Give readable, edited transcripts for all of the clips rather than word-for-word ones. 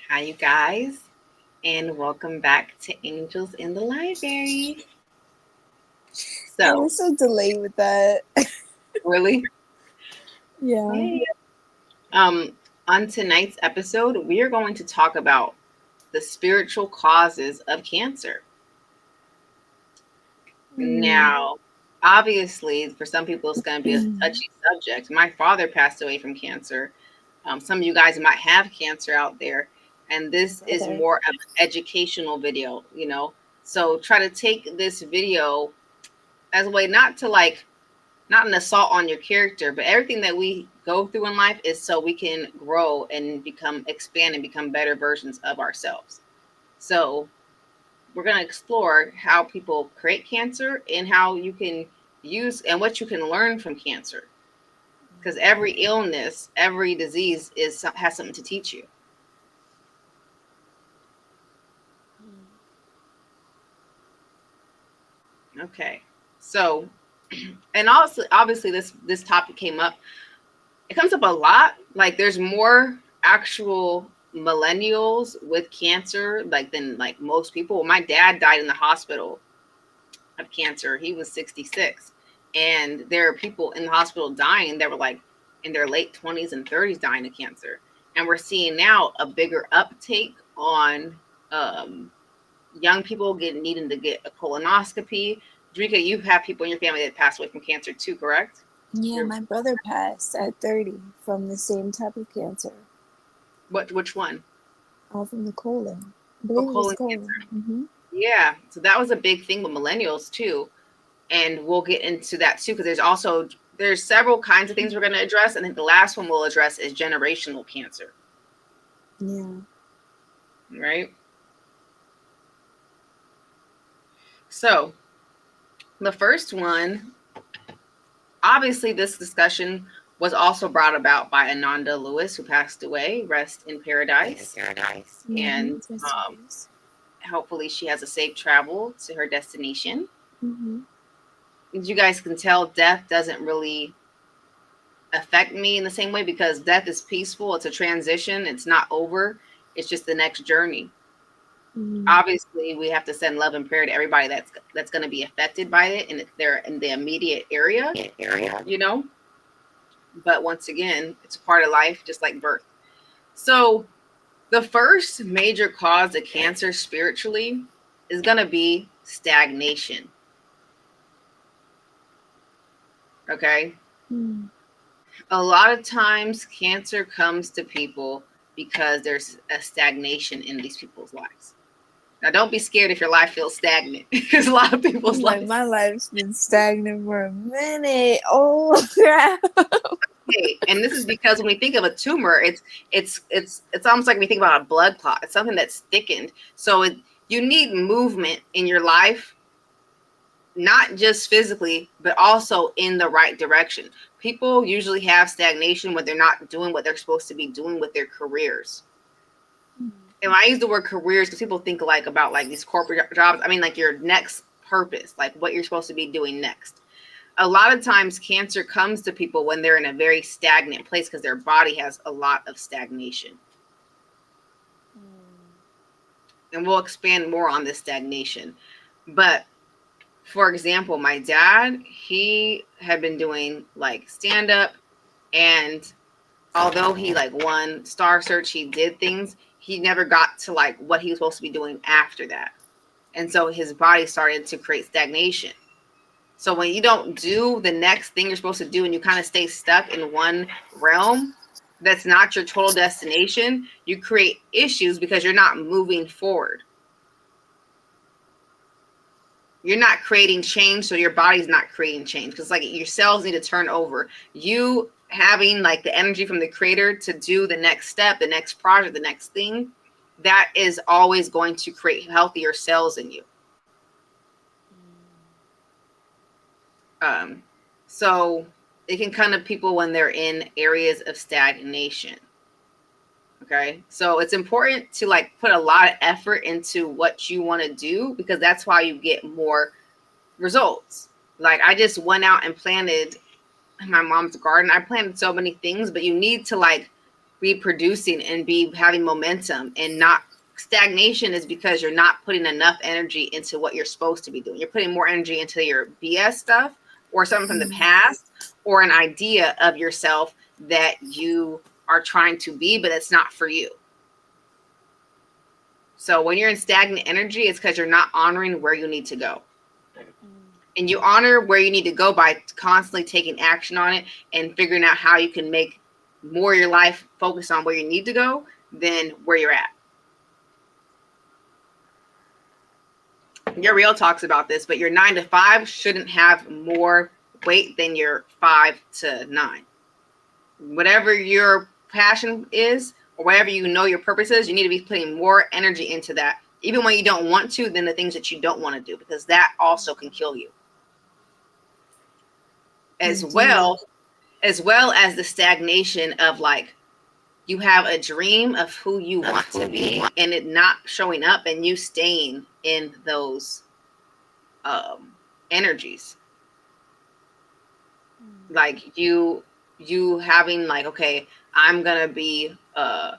Hi, you guys, and welcome back to Angels in the Library. I So, was so delayed with that. really, Yeah. hey, um, on tonight's episode, we are going to talk about the spiritual causes of cancer. Mm. Now, obviously, for some people, it's going to be a touchy subject. My father passed away from cancer. Some of you guys might have cancer out there, and this is Brother. more of an educational video. So try to take this video as a way not an assault on your character, but everything that we go through in life is so we can grow and expand and become better versions of ourselves. So we're going to explore how people create cancer and how you can use and what you can learn from cancer. Because every illness, every disease has something to teach you. Okay. So, and also obviously this topic came up. It comes up a lot. Like there's more actual millennials with cancer than most people. My dad died in the hospital of cancer. He was 66. And there are people in the hospital dying that were like in their late 20s and 30s dying of cancer. And we're seeing now a bigger uptake on um, young people needing to get a colonoscopy. Drika, you have people in your family that passed away from cancer too, correct? Yeah, You're, my brother passed at 30 from the same type of cancer. which one? All from the colon. I Oh, believe it was colon colon. cancer. Yeah, so that was a big thing with millennials too, and we'll get into that too because there's several kinds of things we're going to address. I think the last one we'll address is generational cancer, Yeah. right? So the first one, obviously, this discussion was also brought about by Ananda Lewis, who passed away. Rest in paradise. And Rest in peace. hopefully, she has a safe travel to her destination. Mm-hmm. As you guys can tell, death doesn't really affect me in the same way because death is peaceful. It's a transition. It's not over. It's just the next journey. Mm-hmm. Obviously, we have to send love and prayer to everybody that's going to be affected by it, and if they're in the immediate area, you know. But once again, it's a part of life, just like birth. So, the first major cause of cancer spiritually is going to be stagnation. Okay. Mm. A lot of times, cancer comes to people because there's a stagnation in these people's lives. Now, don't be scared if your life feels stagnant because a lot of people's Like lives. my life's been stagnant for a minute. Oh crap. Okay, and this is because when we think of a tumor, it's almost like we think about a blood clot. It's something that's thickened. So you need movement in your life, not just physically, but also in the right direction. People usually have stagnation when they're not doing what they're supposed to be doing with their careers. And when I use the word careers, because people think about like these corporate jobs, I mean like your next purpose, like what you're supposed to be doing next. A lot of times cancer comes to people when they're in a very stagnant place because their body has a lot of stagnation. And we'll expand more on this stagnation. But for example, my dad, he had been doing like stand up, and although he like won Star Search, he did things, he never got to like what he was supposed to be doing after that. And so his body started to create stagnation. So when you don't do the next thing you're supposed to do and you kind of stay stuck in one realm that's not your total destination, you create issues because you're not moving forward. You're not creating change, so your body's not creating change because like your cells need to turn over. You having like the energy from the creator to do the next step, the next project, the next thing, that is always going to create healthier cells in you. Um, so it can kind of people when they're in areas of stagnation. Okay. So it's important to like put a lot of effort into what you want to do because that's why you get more results. Like I just went out and planted my mom's garden. I planted so many things, but you need to like be producing and be having momentum, and not stagnation is because you're not putting enough energy into what you're supposed to be doing. You're putting more energy into your BS stuff or something from the past or an idea of yourself that you are trying to be, but it's not for you. So when you're in stagnant energy, it's because you're not honoring where you need to go. And you honor where you need to go by constantly taking action on it and figuring out how you can make more of your life focus on where you need to go than where you're at. Your Real talks about this, but your 9 to 5 shouldn't have more weight than your 5 to 9. Whatever your passion is, or whatever you know your purpose is, you need to be putting more energy into that, even when you don't want to, than the things that you don't want to do, because that also can kill you. As well as the stagnation of like, you have a dream of who you want to be and it not showing up and you staying in those energies. Like you having like, okay, I'm gonna be a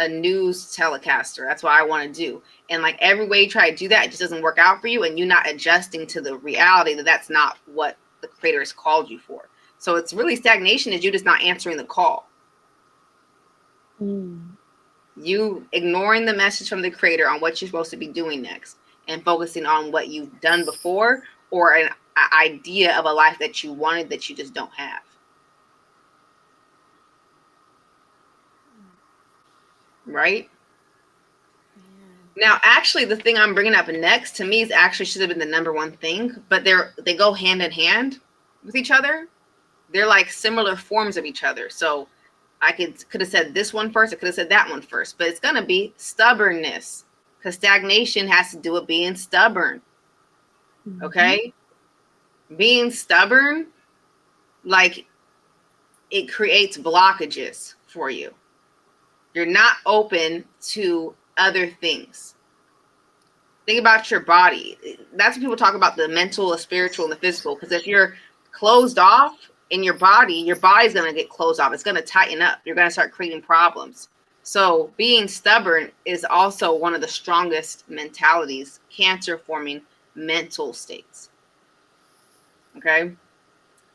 news telecaster. That's what I want to do. And like every way you try to do that, it just doesn't work out for you, and you're not adjusting to the reality that that's not what the Creator has called you for. So it's really stagnation is you just not answering the call. You ignoring the message from the Creator on what you're supposed to be doing next and focusing on what you've done before or an idea of a life that you wanted that you just don't have. Right? Now, actually, the thing I'm bringing up next to me is actually should have been the number one thing, but they go hand in hand with each other. They're like similar forms of each other. So I could have said this one first. I could have said that one first, but it's gonna be stubbornness, because stagnation has to do with being stubborn. Okay, being stubborn, like it creates blockages for you. You're not open to other things. Think about your body. That's when people talk about the mental, the spiritual, and the physical. Because if you're closed off in your body's going to get closed off. It's going to tighten up. You're going to start creating problems. So being stubborn is also one of the strongest mentalities, cancer-forming mental states. Okay?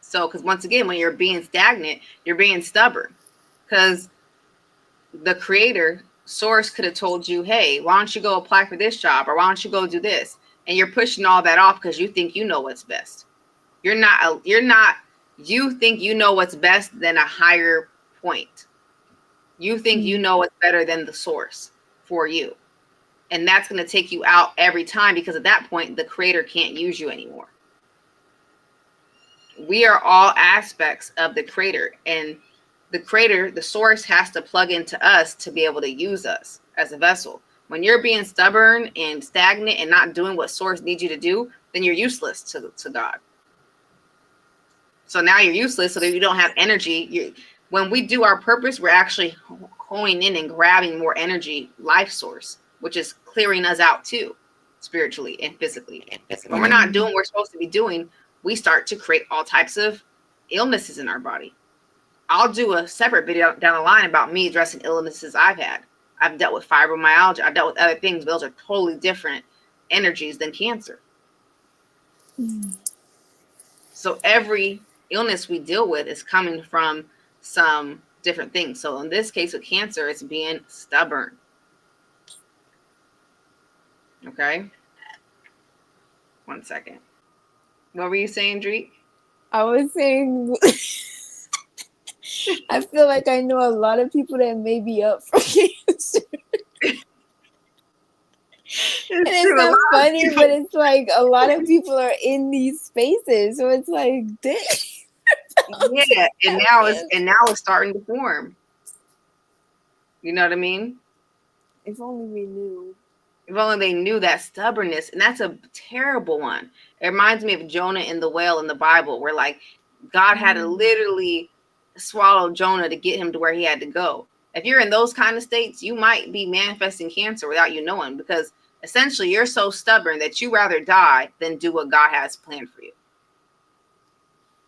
So, because once again, when you're being stagnant, you're being stubborn. Because the Creator, Source, could have told you, hey, why don't you go apply for this job, or why don't you go do this? And you're pushing all that off because you think you know what's best. You think you know what's best than a higher point. You think you know what's better than the Source for you. And that's going to take you out every time, because at that point, the Creator can't use you anymore. We are all aspects of the Creator, and the Creator, the Source, has to plug into us to be able to use us as a vessel. When you're being stubborn and stagnant and not doing what Source needs you to do, then you're useless to God. So now you're useless, so that you don't have energy. When we do our purpose, we're actually honing in and grabbing more energy, life source, which is clearing us out too, spiritually and physically. When we're not doing what we're supposed to be doing, we start to create all types of illnesses in our body. I'll do a separate video down the line about me addressing illnesses I've had. I've dealt with fibromyalgia. I've dealt with other things, but those are totally different energies than cancer. So every illness we deal with is coming from some different things. So in this case with cancer, it's being stubborn. Okay. 1 second. What were you saying, Dreek? I was saying, I feel like I know a lot of people that may be up for cancer. And it's not funny, but it's like a lot of people are in these spaces. So it's like, dang. Yeah, and now it's starting to form. You know what I mean? If only we knew. If only they knew that stubbornness, and that's a terrible one. It reminds me of Jonah in the whale in the Bible, where like God had to literally swallow Jonah to get him to where he had to go. If you're in those kind of states, you might be manifesting cancer without you knowing, because essentially you're so stubborn that you rather die than do what God has planned for you.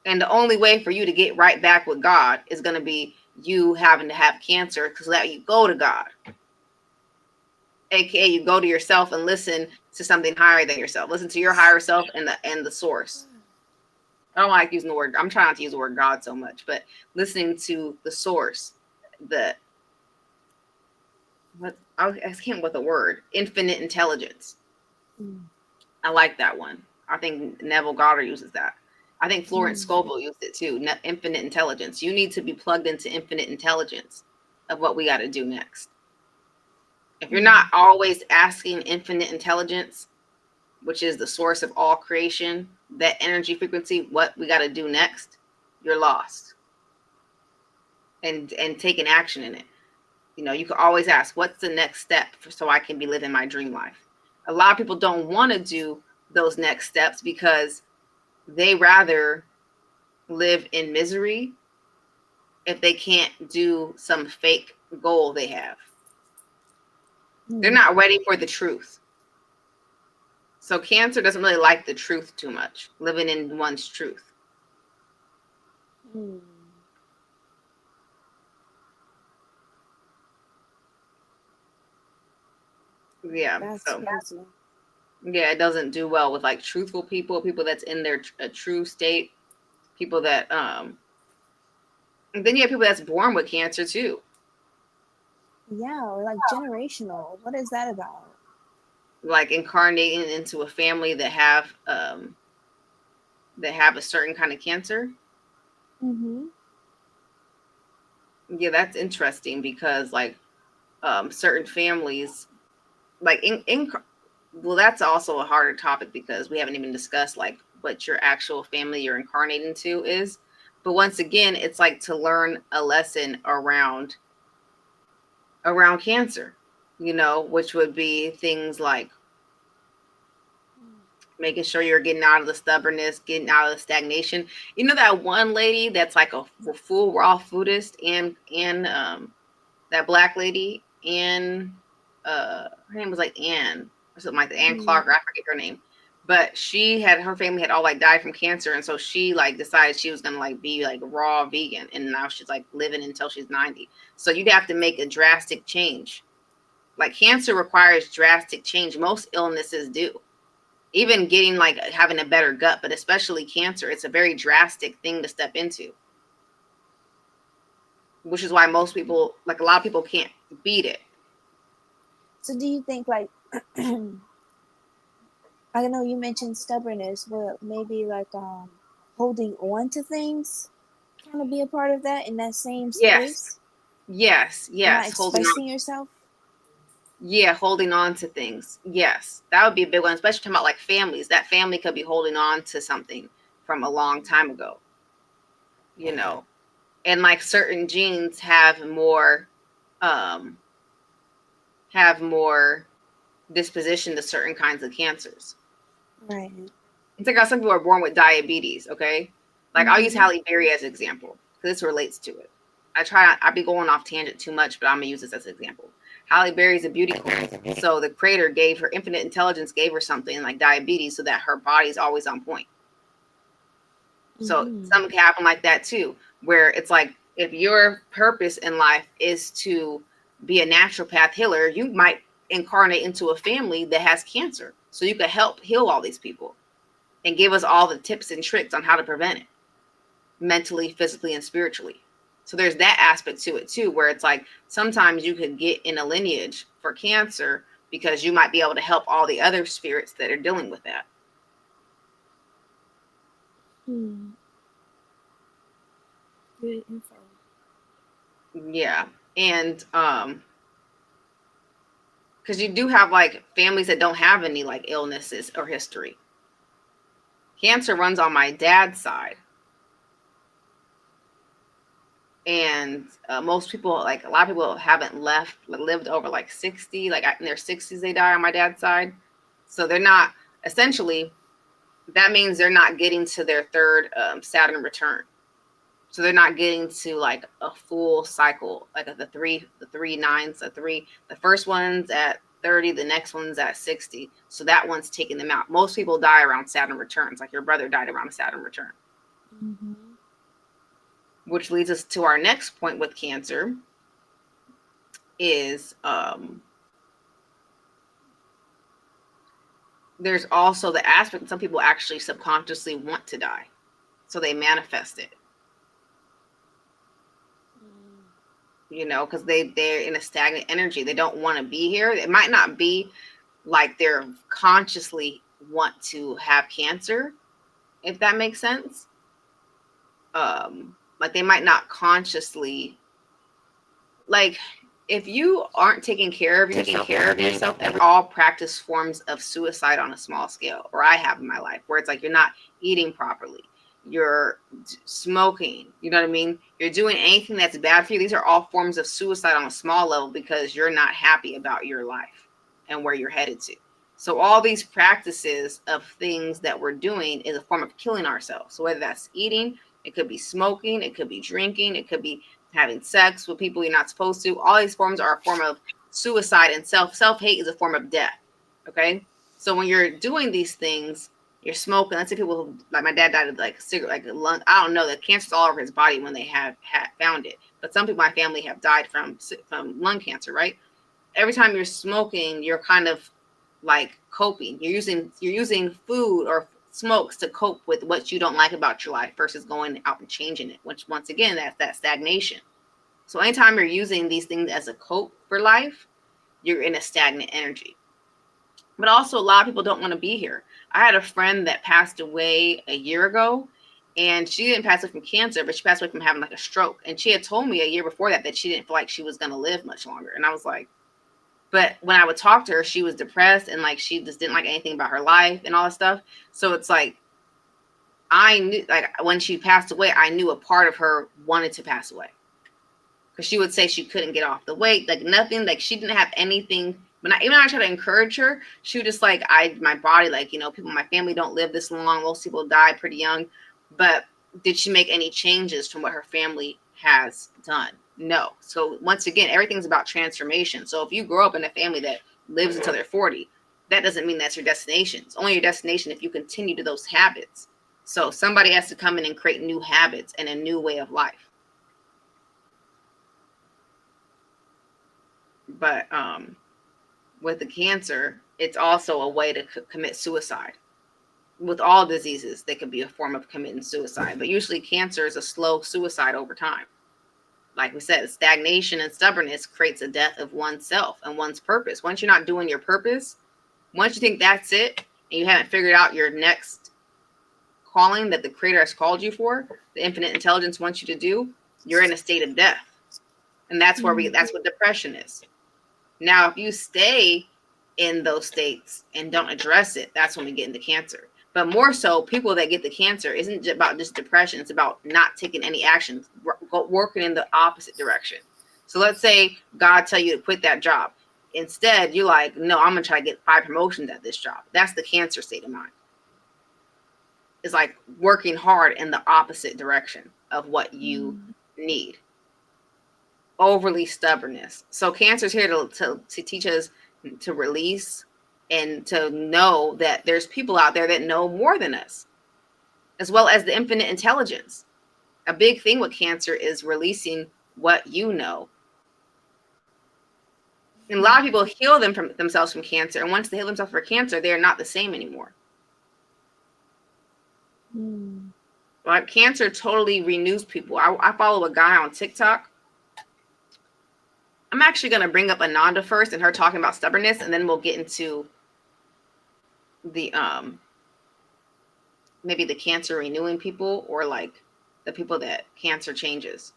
And the only way for you to get right back with God is going to be you having to have cancer because that you go to God, aka you go to yourself and listen to something higher than yourself. Listen to your higher self and the source. I don't like using the word. I'm trying not to use the word God so much, but listening to the source, the what I can't remember what the word infinite intelligence. I like that one. I think Neville Goddard uses that. I think Florence Scovel used it too. Infinite intelligence. You need to be plugged into infinite intelligence of what we got to do next. If you're not always asking infinite intelligence, which is the source of all creation, that energy frequency, what we got to do next, you're lost. And taking action in it. You know, you can always ask, what's the next step so I can be living my dream life? A lot of people don't want to do those next steps because they rather live in misery if they can't do some fake goal they have. They're not ready for the truth. So Cancer doesn't really like the truth too much, living in one's truth. Yeah. That's so crazy. yeah, it doesn't do well with like truthful people, people that's in their true state, people that and then you have people that's born with cancer too. Yeah, or like generational. What is that about? Like incarnating into a family that have a certain kind of cancer. Yeah, that's interesting because like certain families like in well, that's also a harder topic because we haven't even discussed like what your actual family you're incarnating to is. But once again, it's like to learn a lesson around cancer, you know, which would be things like making sure you're getting out of the stubbornness, getting out of the stagnation. You know that one lady that's like a full raw foodist, and that black lady, and her name was like Anne or something like that. Anne Clark, or I forget her name. But she had her family had all like died from cancer, and so she like decided she was gonna like be like raw vegan, and now she's like living until she's 90. So you'd have to make a drastic change. Like cancer requires drastic change. Most illnesses do. Even getting like having a better gut, but especially cancer, it's a very drastic thing to step into. Which is why most people, like a lot of people, can't beat it. So do you think like I don't know, you mentioned stubbornness, but maybe like holding on to things kind of be a part of that in that same Yes, space and not yes. Holding on. expressing yourself? Yeah, holding on to things. Yes, that would be a big one, especially talking about like families. That family could be holding on to something from a long time ago, you know. And like certain genes um have more disposition to certain kinds of cancers. Right. It's like how some people are born with diabetes, okay? Like I'll use Halle Berry as an example because this relates to it. I'll be going off tangent too much, but I'm gonna use this as an example. Halle Berry's a beauty queen. So the creator gave her infinite intelligence, gave her something like diabetes so that her body's always on point. So something can happen like that too, where it's like if your purpose in life is to be a naturopath healer, you might incarnate into a family that has cancer. So you could help heal all these people and give us all the tips and tricks on how to prevent it mentally, physically, and spiritually. So there's that aspect to it too, where it's like sometimes you could get in a lineage for cancer because you might be able to help all the other spirits that are dealing with that. Good info. Yeah. And because you do have like families that don't have any like illnesses or history. Cancer runs on my dad's side. And most people, like a lot of people, haven't lived over like 60. Like in their 60s, they die on my dad's side. So they're not essentially. That means they're not getting to their third Saturn return. So they're not getting to like a full cycle, like the three nines, the first one's at 30, the next one's at 60. So that one's taking them out. Most people die around Saturn returns, like your brother died around a Saturn return. which leads us to our next point with cancer is there's also the aspect that some people actually subconsciously want to die, so they manifest it. You know, because they're in a stagnant energy. They don't want to be here. It might not be like they're consciously want to have cancer, if that makes sense. Like they might not consciously, like, if you aren't taking care of yourself, all practice forms of suicide on a small scale, or I have in my life, where it's like you're not eating properly, you're smoking, you know what I mean? You're doing anything that's bad for you. These are all forms of suicide on a small level because you're not happy about your life and where you're headed to. So all these practices of things that we're doing is a form of killing ourselves. So whether that's eating, it could be smoking, it could be drinking, it could be having sex with people you're not supposed to. All these forms are a form of suicide, and self-hate is a form of death. Okay? So when you're doing these things, you're smoking. Let's say people like my dad died of like a cigarette, like a lung. I don't know. The cancer's all over his body when they had found it. But some people in my family have died from lung cancer, right? Every time you're smoking, you're kind of like coping. You're using food or smokes to cope with what you don't like about your life versus going out and changing it, which once again, that's that stagnation. So anytime you're using these things as a cope for life, you're in a stagnant energy. But also a lot of people don't want to be here. I had a friend that passed away a year ago, and she didn't pass away from cancer, but she passed away from having like a stroke. And she had told me a year before that she didn't feel like she was going to live much longer. And I was like, but when I would talk to her, she was depressed and like she just didn't like anything about her life and all that stuff. So it's like I knew, like when she passed away, I knew a part of her wanted to pass away because she would say she couldn't get off the weight, like nothing, like she didn't have anything. When I tried to encourage her, she would just like my body, like, you know, people in my family don't live this long. Most people die pretty young. But did she make any changes from what her family has done? No. So once again, everything's about transformation. So if you grow up in a family that lives until they're 40, that doesn't mean that's your destination. It's only your destination if you continue to those habits. So somebody has to come in and create new habits and a new way of life. But with the cancer, it's also a way to commit suicide. With all diseases, they could be a form of committing suicide. But usually cancer is a slow suicide over time. Like we said, stagnation and stubbornness creates a death of oneself and one's purpose. Once you're not doing your purpose, once you think that's it, and you haven't figured out your next calling that the creator has called you for, the infinite intelligence wants you to do, you're in a state of death. And that's where that's what depression is. Now, if you stay in those states and don't address it, that's when we get into cancer. But more so, people that get the cancer isn't about just depression. It's about not taking any action, working in the opposite direction. So let's say God tell you to quit that job. Instead, you're like, no, I'm going to try to get 5 promotions at this job. That's the cancer state of mind. It's like working hard in the opposite direction of what you need. Overly stubbornness. So cancer is here to teach us to release and to know that there's people out there that know more than us, as well as the infinite intelligence. A big thing with cancer is releasing what you know. And a lot of people heal themselves from cancer, and once they heal themselves from cancer, they are not the same anymore. Like cancer totally renews people. I follow a guy on TikTok. I'm actually going to bring up Ananda first and her talking about stubbornness, and then we'll get into the maybe the cancer renewing people, or like the people that cancer changes.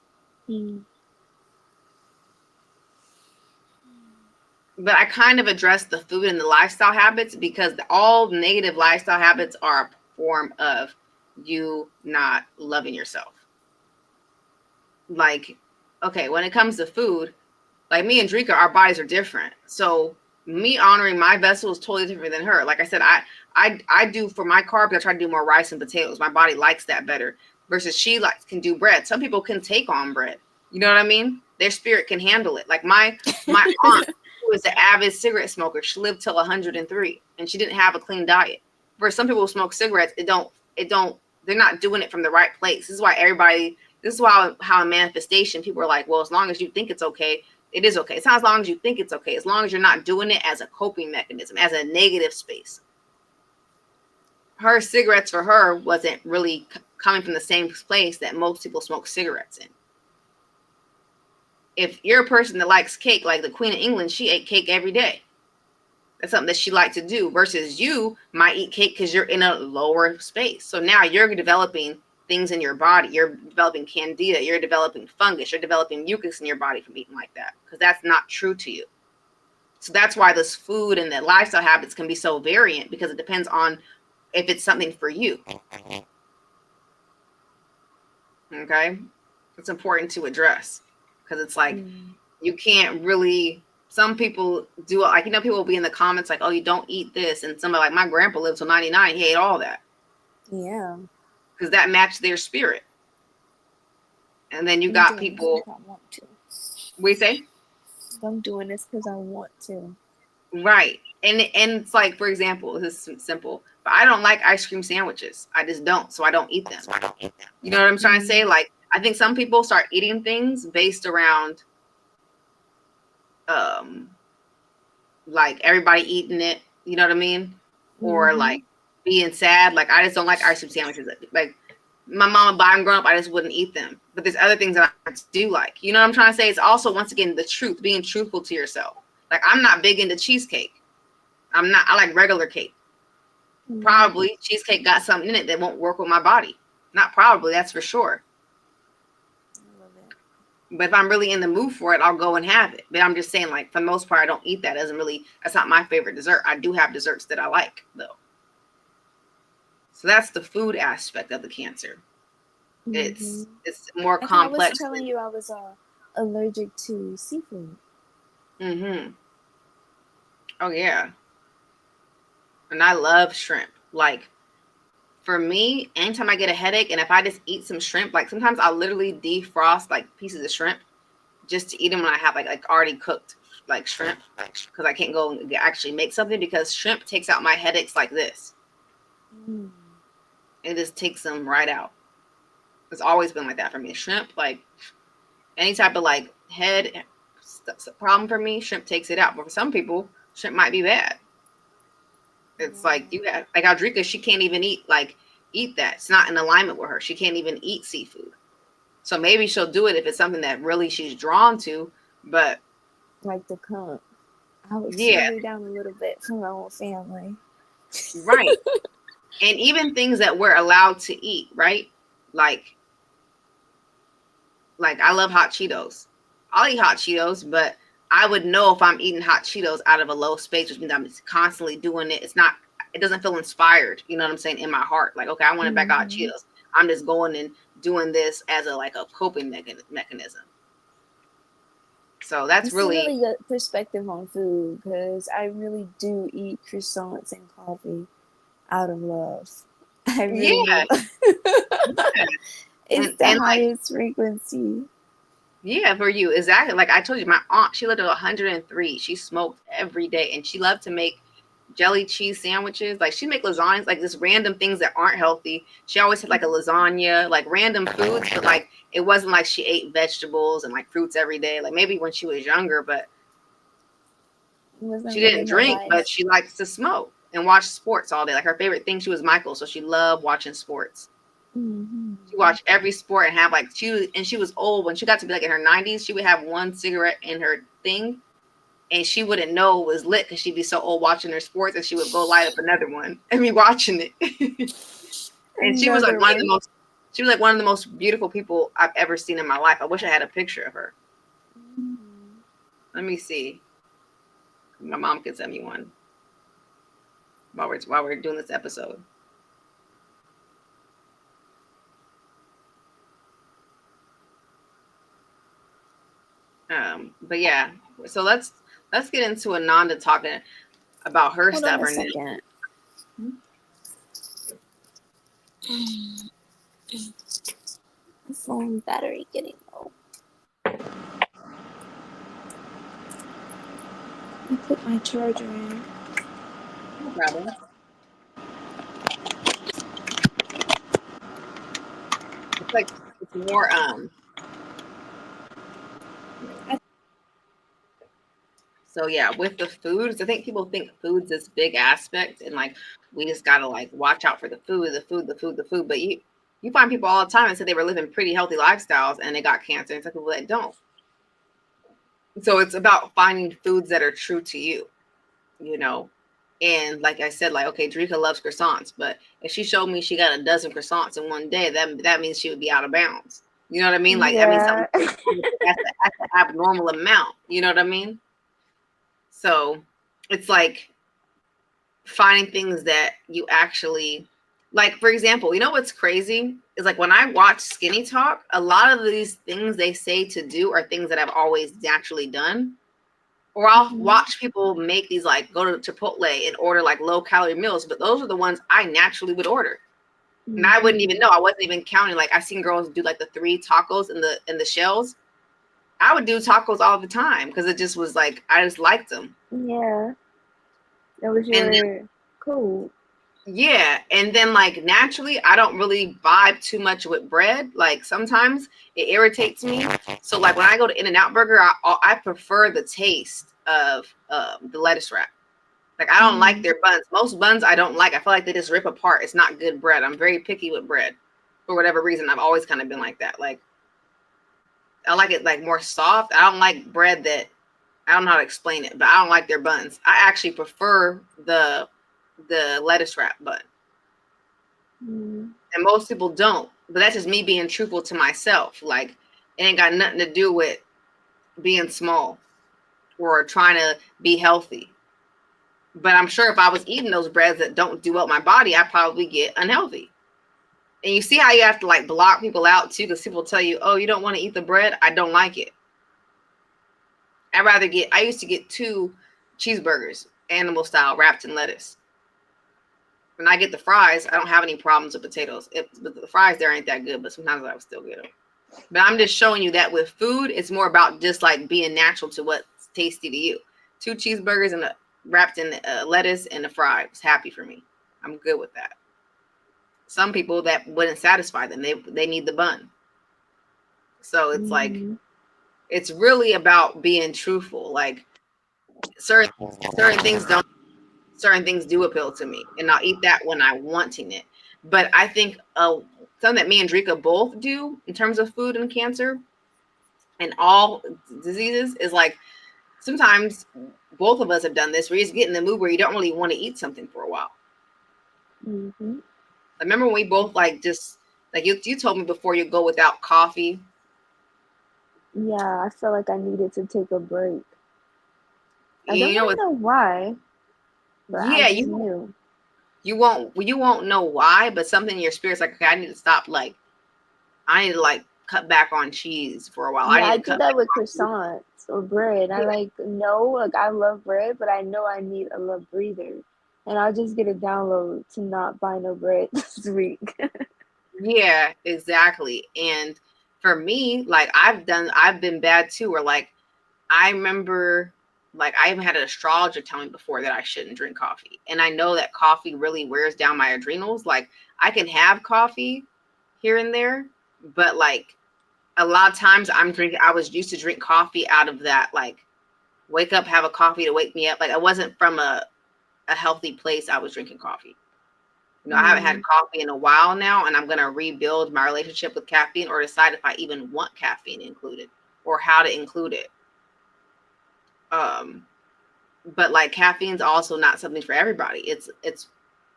But I kind of addressed the food and the lifestyle habits because all negative lifestyle habits are a form of you not loving yourself. Like, okay, when it comes to food, like me and Drika, our bodies are different. So me honoring my vessel is totally different than her. Like I said, I do for my carbs, I try to do more rice and potatoes. My body likes that better versus she can do bread. Some people can take on bread. You know what I mean? Their spirit can handle it. Like my aunt, who was an avid cigarette smoker, she lived till 103 and she didn't have a clean diet. Whereas some people who smoke cigarettes, they're not doing it from the right place. This is why everybody This is why how in manifestation people are like, well, as long as you think it's okay, it is okay. It's not as long as you think it's okay, as long as you're not doing it as a coping mechanism, as a negative space. Her cigarettes for her wasn't really coming from the same place that most people smoke cigarettes in. If you're a person that likes cake, like the Queen of England, she ate cake every day. That's something that she liked to do, versus you might eat cake because you're in a lower space. So now you're developing things in your body. You're developing candida. You're developing fungus. You're developing mucus in your body from eating like that, because that's not true to you. So that's why this food and the lifestyle habits can be so variant, because it depends on if it's something for you. Okay? It's important to address, because it's like you can't really, some people do it, like, you know, people will be in the comments like, oh, you don't eat this, and somebody like, my grandpa lived till 99, he ate all that. Yeah. Because that matched their spirit. And then you got people, I want to. we say, I'm doing this because I want to. right. And it's like, for example, this is simple, but I don't like ice cream sandwiches. I just don't, so I don't eat them. You know what I'm trying to say? Like, I think some people start eating things based around like everybody eating it, you know what I mean? Or like being sad. Like, I just don't like ice cream sandwiches. Like, my mom would buy them growing up, I just wouldn't eat them. But there's other things that I do like. You know what I'm trying to say? It's also, once again, the truth, being truthful to yourself. Like, I'm not big into cheesecake. I like regular cake. Probably cheesecake got something in it that won't work with my body. Not probably, that's for sure. But if I'm really in the mood for it, I'll go and have it. But I'm just saying, like, for the most part, I don't eat that. That's not my favorite dessert. I do have desserts that I like, though. So that's the food aspect of the cancer. It's more complex. I was telling you I was allergic to seafood. Oh, yeah. And I love shrimp. Like, for me, anytime I get a headache, and if I just eat some shrimp, like, sometimes I'll literally defrost like pieces of shrimp just to eat them when I have like already cooked like shrimp, because I can't go and actually make something, because shrimp takes out my headaches like this. It just takes them right out. It's always been like that for me. Shrimp, like any type of like head problem for me, shrimp takes it out. But for some people, shrimp might be bad. It's like, you have, like, Audrika, she can't even eat that. It's not in alignment with her. She can't even eat seafood. So maybe she'll do it if it's something that really she's drawn to, but like the conch, I would slow it down a little bit for my own family. Right. And even things that we're allowed to eat, right? Like I love hot Cheetos. I'll eat hot Cheetos, but I would know if I'm eating hot Cheetos out of a low space, which means I'm constantly doing it. It doesn't feel inspired, you know what I'm saying, in my heart. Like, okay, I want to back out Cheetos. I'm just going and doing this as a coping mechanism. So that's really good perspective on food, because I really do eat croissants and coffee out of love. I really It's the highest frequency. Yeah, for you. Exactly. Like I told you, my aunt, she lived at 103. She smoked every day, and she loved to make jelly cheese sandwiches. Like, she'd make lasagnas, like just random things that aren't healthy. She always had like a lasagna, like random foods, but like it wasn't like she ate vegetables and like fruits every day. Like maybe when she was younger, but she didn't drink, but she likes to smoke and watch sports all day. Like, her favorite thing, she was Michael, so she loved watching sports. She watched every sport and have like she was old. When she got to be like in her 90s, she would have one cigarette in her thing, and she wouldn't know it was lit because she'd be so old watching her sports, and she would go light up another one and be watching it. And she was like one of the most beautiful people I've ever seen in my life. I wish I had a picture of her. Let me see. My mom could send me one while we're doing this episode. But yeah, so let's get into Ananda talking about her stubbornness. The phone battery getting low. I put my charger in. No problem. It's more so yeah, with the foods, I think people think food's this big aspect and like we just gotta like watch out for the food, the food, the food, the food. But you find people all the time that said they were living pretty healthy lifestyles and they got cancer, and some people that don't. So it's about finding foods that are true to you, you know. And like I said, like okay, Drika loves croissants, but if she showed me she got a dozen croissants in one day, that means she would be out of bounds. You know what I mean? Like I mean something Yeah. that's an abnormal amount. You know what I mean? So it's like finding things that you actually like. For example, you know what's crazy is like when I watch Skinny Talk, a lot of these things they say to do are things that I've always naturally done. Or I'll Mhm. watch people make these like go to Chipotle and order like low calorie meals, but those are the ones I naturally would order. And I wouldn't Mhm. even know. I wasn't even counting. Like I seen girls do like the 3 tacos in the shells. I would do tacos all the time because it just was like I just liked them. Yeah. That was And your code. yeah, and then like naturally, I don't really vibe too much with bread. Like sometimes it irritates me. So like when I go to In-N-Out Burger, I prefer the taste of the lettuce wrap. Like I don't like Mhm. their buns. Most buns I don't like. I feel like they just rip apart. It's not good bread. I'm very picky with bread for whatever reason. I've always kind of been like that. Like I like it like more soft. I don't like bread that I don't know how to explain it, but I don't like their buns. I actually prefer the lettuce wrap bun. Mhm. And most people don't. But that's just me being truthful to myself. Like it ain't got nothing to do with being small or trying to be healthy. But I'm sure if I was eating those breads that don't do well my body, I'd probably get unhealthy. And you see how you have to like block people out too, because people tell you, "Oh, you don't want to eat the bread." I don't like it. I'd rather get. I used to get 2 cheeseburgers, animal style, wrapped in lettuce. When I get the fries, I don't have any problems with potatoes. But the fries there ain't that good, but sometimes I would still get them. But I'm just showing you that with food, it's more about just like being natural to what's tasty to you. 2 cheeseburgers and wrapped in lettuce and the fry was happy for me. I'm good with that. Some people that wouldn't satisfy them. They need the bun. So it's like Mhm. it's really about being truthful. Like certain certain things don't certain things do appeal to me, and I'll eat that when I'm wanting it. But I think something that me and Drika both do in terms of food and cancer and all diseases is like sometimes both of us have done this where you just get in the mood where you don't really want to eat something for a while. Mhm. I remember when we both like just like you told me before you go without coffee. Yeah, I felt like I needed to take a break. I don't You know really what? know why, but I Yeah, just knew. you won't know why, but something in your spirit's like, okay, I need to stop. Like I need to like cut back on cheese for a while. I Yeah, need I to do cut that back with on food. croissants or bread. I like know, like I love bread, but I know I need a little breather. And I'll just get a download to not buy no bread this week. Yeah, exactly. And for me, like I've been bad too. Where like I remember, like I even had an astrologer tell me before that I shouldn't drink coffee, and I know that coffee really wears down my adrenals. Like I can have coffee here and there, but like a lot of times I'm drinking. I was used to drink coffee out of that like wake up, have a coffee to wake me up. Like I wasn't from a healthy place. I was drinking coffee. You know, I haven't had Mm, coffee in a while now, and I'm gonna rebuild my relationship with caffeine or decide if I even want caffeine included or how to include it. Um, but like caffeine's also not something for everybody. It's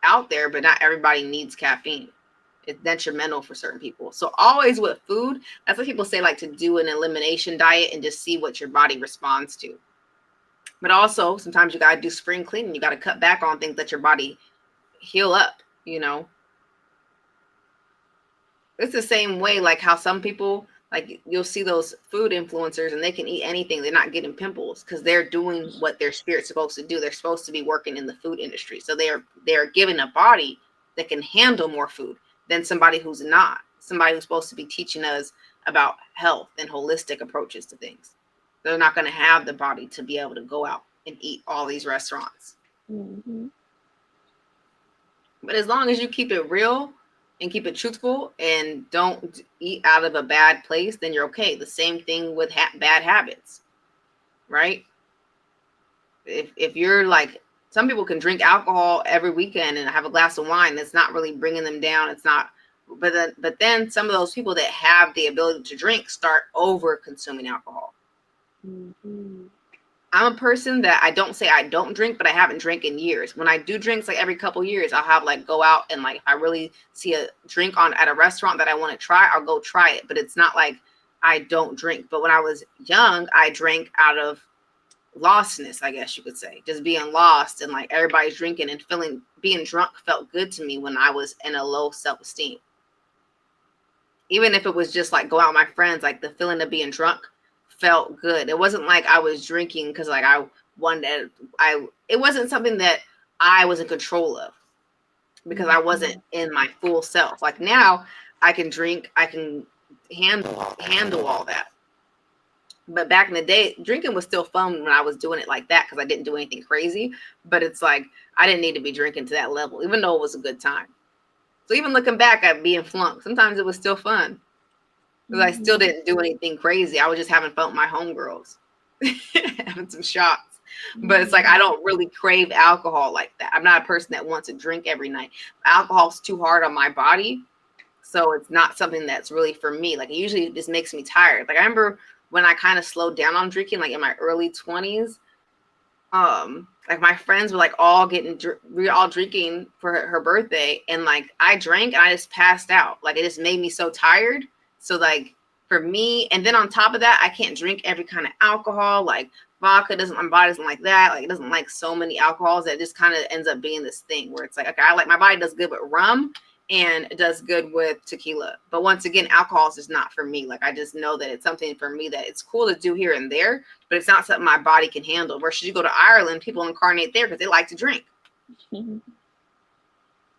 out there, but not everybody needs caffeine. It's detrimental for certain people. So always with food, that's what people say like to do an elimination diet and just see what your body responds to. But also sometimes you gotta do spring cleaning. You gotta cut back on things that your body heal up, you know. It's the same way like how some people like you'll see those food influencers and they can eat anything. They're not getting pimples because they're doing what their spirit's supposed to do. They're supposed to be working in the food industry. So they're given a body that can handle more food than somebody who's not. Somebody who's supposed to be teaching us about health and holistic approaches to things. They're not going to have the body to be able to go out and eat all these restaurants. mhm. But as long as you keep it real and keep it truthful and don't eat out of a bad place, then you're okay. The same thing with bad habits, right? If you're like, some people can drink alcohol every weekend and have a glass of wine that's not really bringing them down. It's not, but then some of those people that have the ability to drink start over consuming alcohol. Mm-hmm. I'm a person that I don't say I don't drink, but I haven't drank in years. When I do drinks, like every couple years, I'll have like go out and like if I really see a drink on at a restaurant that I want to try, I'll go try it. But it's not like I don't drink. But when I was young, I drank out of lostness, I guess you could say, just being lost and like everybody's drinking and feeling being drunk felt good to me when I was in a low self-esteem. Even if it was just like go out with my friends, like the feeling of being drunk felt good. It wasn't like I was drinking because like I wanted it wasn't something that I was in control of because I wasn't in my full self. Like now I can drink, I can handle all that. But back in the day, drinking was still fun when I was doing it like that because I didn't do anything crazy. But it's like I didn't need to be drinking to that level, even though it was a good time. So even looking back at being flunked, sometimes it was still fun because I still didn't do anything crazy. I was just having fun with my homegirls, having some shots. But it's like I don't really crave alcohol like that. I'm not a person that wants to drink every night. Alcohol's too hard on my body, so it's not something that's really for me. Like it usually just makes me tired. Like I remember when I kind of slowed down on drinking, like in my early 20s, like my friends were like all we were all drinking for her birthday, and like I drank and I just passed out. Like it just made me so tired. So like for me, and then on top of that, I can't drink every kind of alcohol. Like vodka doesn't, my body doesn't like that. Like it doesn't like so many alcohols that just kind of ends up being this thing where it's like, okay, I like my body does good with rum and it does good with tequila. But once again, alcohol is just not for me. Like I just know that it's something for me that it's cool to do here and there, but it's not something my body can handle. Versus you go to Ireland, people incarnate there because they like to drink.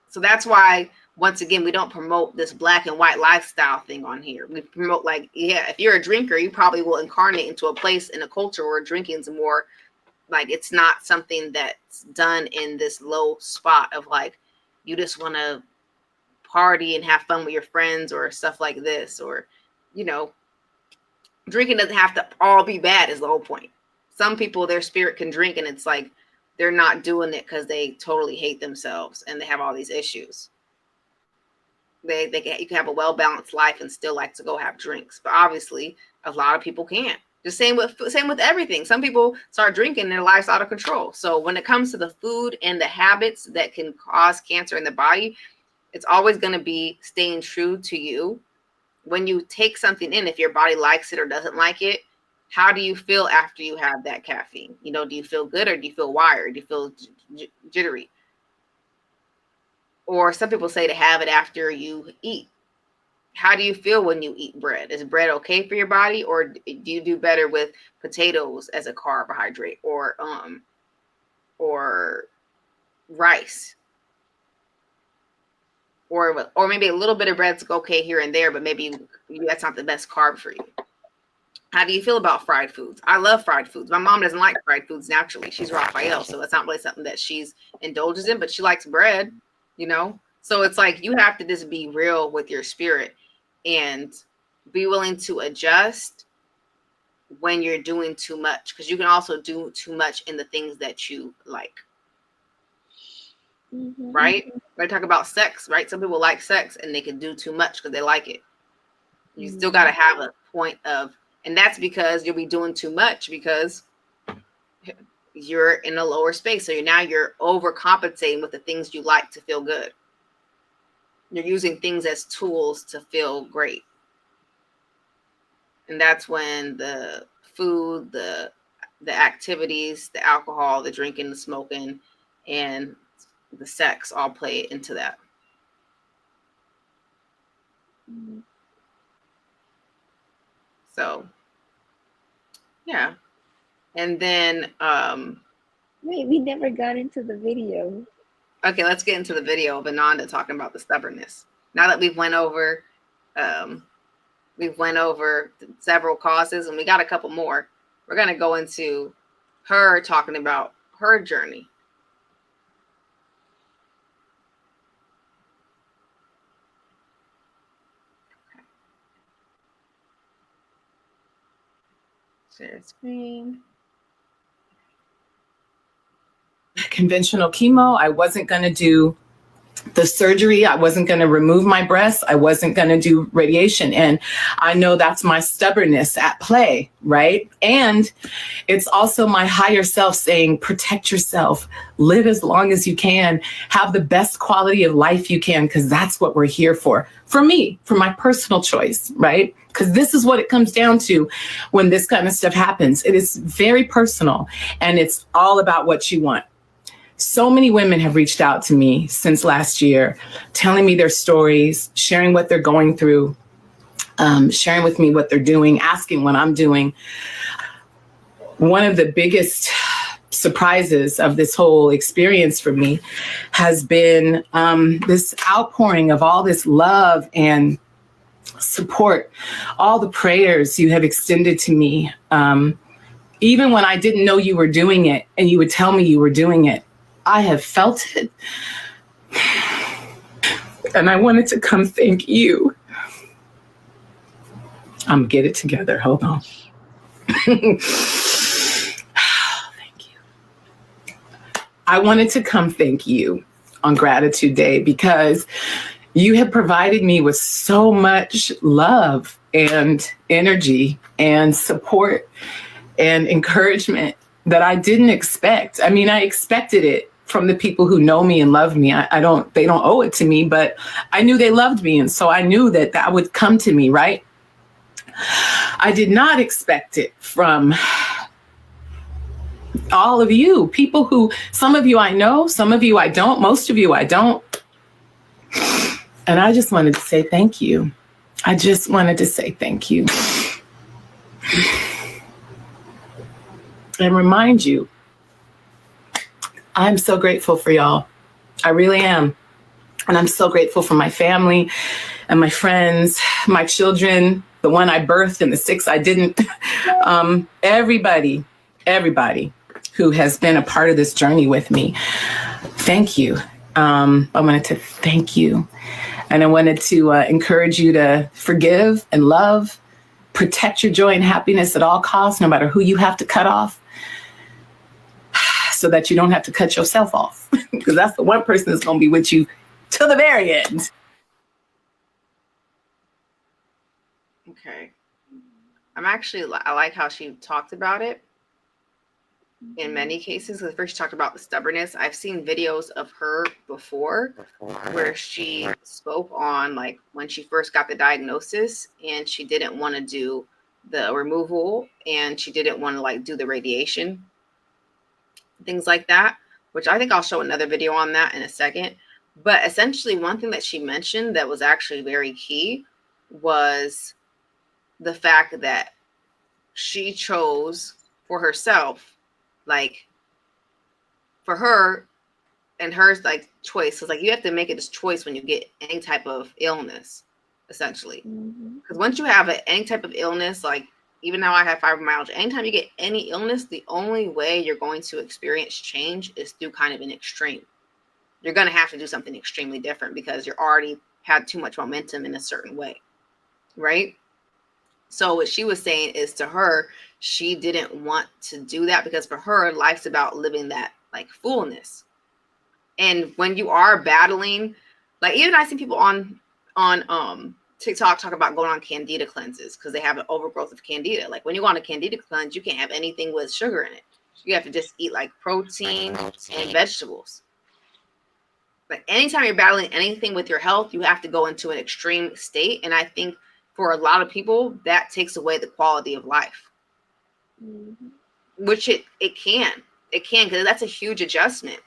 So that's why, once again, we don't promote this black and white lifestyle thing on here. We promote like, yeah, if you're a drinker, you probably will incarnate into a place in a culture where drinking is more like it's not something that's done in this low spot of like you just want to party and have fun with your friends or stuff like this, or you know, drinking doesn't have to all be bad is the whole point. Some people, their spirit can drink and it's like they're not doing it because they totally hate themselves and they have all these issues. You can have a well-balanced life and still like to go have drinks, but obviously a lot of people can't. Just same with everything. Some people start drinking and their life's out of control. So when it comes to the food and the habits that can cause cancer in the body, it's always going to be staying true to you. When you take something in, if your body likes it or doesn't like it, how do you feel after you have that caffeine? You know, do you feel good or do you feel wired? Do you feel jittery? Or some people say to have it after you eat. How do you feel when you eat bread? Is bread okay for your body, or do you do better with potatoes as a carbohydrate, or rice, or maybe a little bit of bread's okay here and there, but maybe that's not the best carb for you. How do you feel about fried foods? I love fried foods. My mom doesn't like fried foods naturally. She's Raphael, so that's not really something that she's indulges in, but she likes bread, you know? So it's like you have to just be real with your spirit and be willing to adjust when you're doing too much, because you can also do too much in the things that you like. Right? When I talk about sex, right? Some people like sex and they can do too much because they like it. You still got to have a point of, and that's because you'll be doing too much because you're in a lower space. So you're overcompensating with the things you like to feel good. You're using things as tools to feel great. And that's when the food, the activities, the alcohol, the drinking, the smoking, and the sex all play into that. So yeah. And then wait, we never got into the video. Okay, let's get into the video of Ananda talking about the stubbornness. Now that we've went over several causes and we got a couple more, we're going to go into her talking about her journey. Share screen. Conventional chemo. I wasn't going to do the surgery. I wasn't going to remove my breasts. I wasn't going to do radiation. And I know that's my stubbornness at play, right? And it's also my higher self saying, protect yourself, live as long as you can, have the best quality of life you can, because that's what we're here for me, for my personal choice, right? Because this is what it comes down to when this kind of stuff happens. It is very personal, and it's all about what you want. So many women have reached out to me since last year, telling me their stories, sharing what they're going through, sharing with me what they're doing, asking what I'm doing. One of the biggest surprises of this whole experience for me has been this outpouring of all this love and support, all the prayers you have extended to me. Even when I didn't know you were doing it and you would tell me you were doing it, I have felt it. And I wanted to come thank you. Get it together. Hold on. Thank you. I wanted to come thank you on Gratitude Day because you have provided me with so much love and energy and support and encouragement that I didn't expect. I mean, I expected it from the people who know me and love me. They don't owe it to me, but I knew they loved me. And so I knew that would come to me, right? I did not expect it from all of you, people who, some of you I know, some of you I don't, most of you I don't. And I just wanted to say thank you. I just wanted to say thank you. And remind you, I'm so grateful for y'all. I really am. And I'm so grateful for my family and my friends, my children, the one I birthed and the 6 I didn't. Everybody who has been a part of this journey with me. Thank you. I wanted to thank you. And I wanted to encourage you to forgive and love, protect your joy and happiness at all costs, no matter who you have to cut off, so that you don't have to cut yourself off, because that's the one person that's going to be with you till the very end. Okay. I like how she talked about it in many cases. Because first she talked about the stubbornness. I've seen videos of her before where she spoke on like when she first got the diagnosis and she didn't want to do the removal and she didn't want to like do the radiation, things like that, which I think I'll show another video on that in a second. But essentially one thing that she mentioned that was actually very key was the fact that she chose for herself, like for her and her like choice. So it's like you have to make it this choice when you get any type of illness, essentially. Because once you have any type of illness, like even now I have fibromyalgia, anytime you get any illness, the only way you're going to experience change is through kind of an extreme. You're going to have to do something extremely different because you're already had too much momentum in a certain way, right? So what she was saying is to her, she didn't want to do that because for her, life's about living that like fullness. And when you are battling, like even I see people on TikTok talk about going on candida cleanses because they have an overgrowth of candida. Like when you go on a candida cleanse, you can't have anything with sugar in it. You have to just eat like protein and vegetables. Like anytime you're battling anything with your health, you have to go into an extreme state. And I think for a lot of people, that takes away the quality of life. Which it can, because that's a huge adjustment.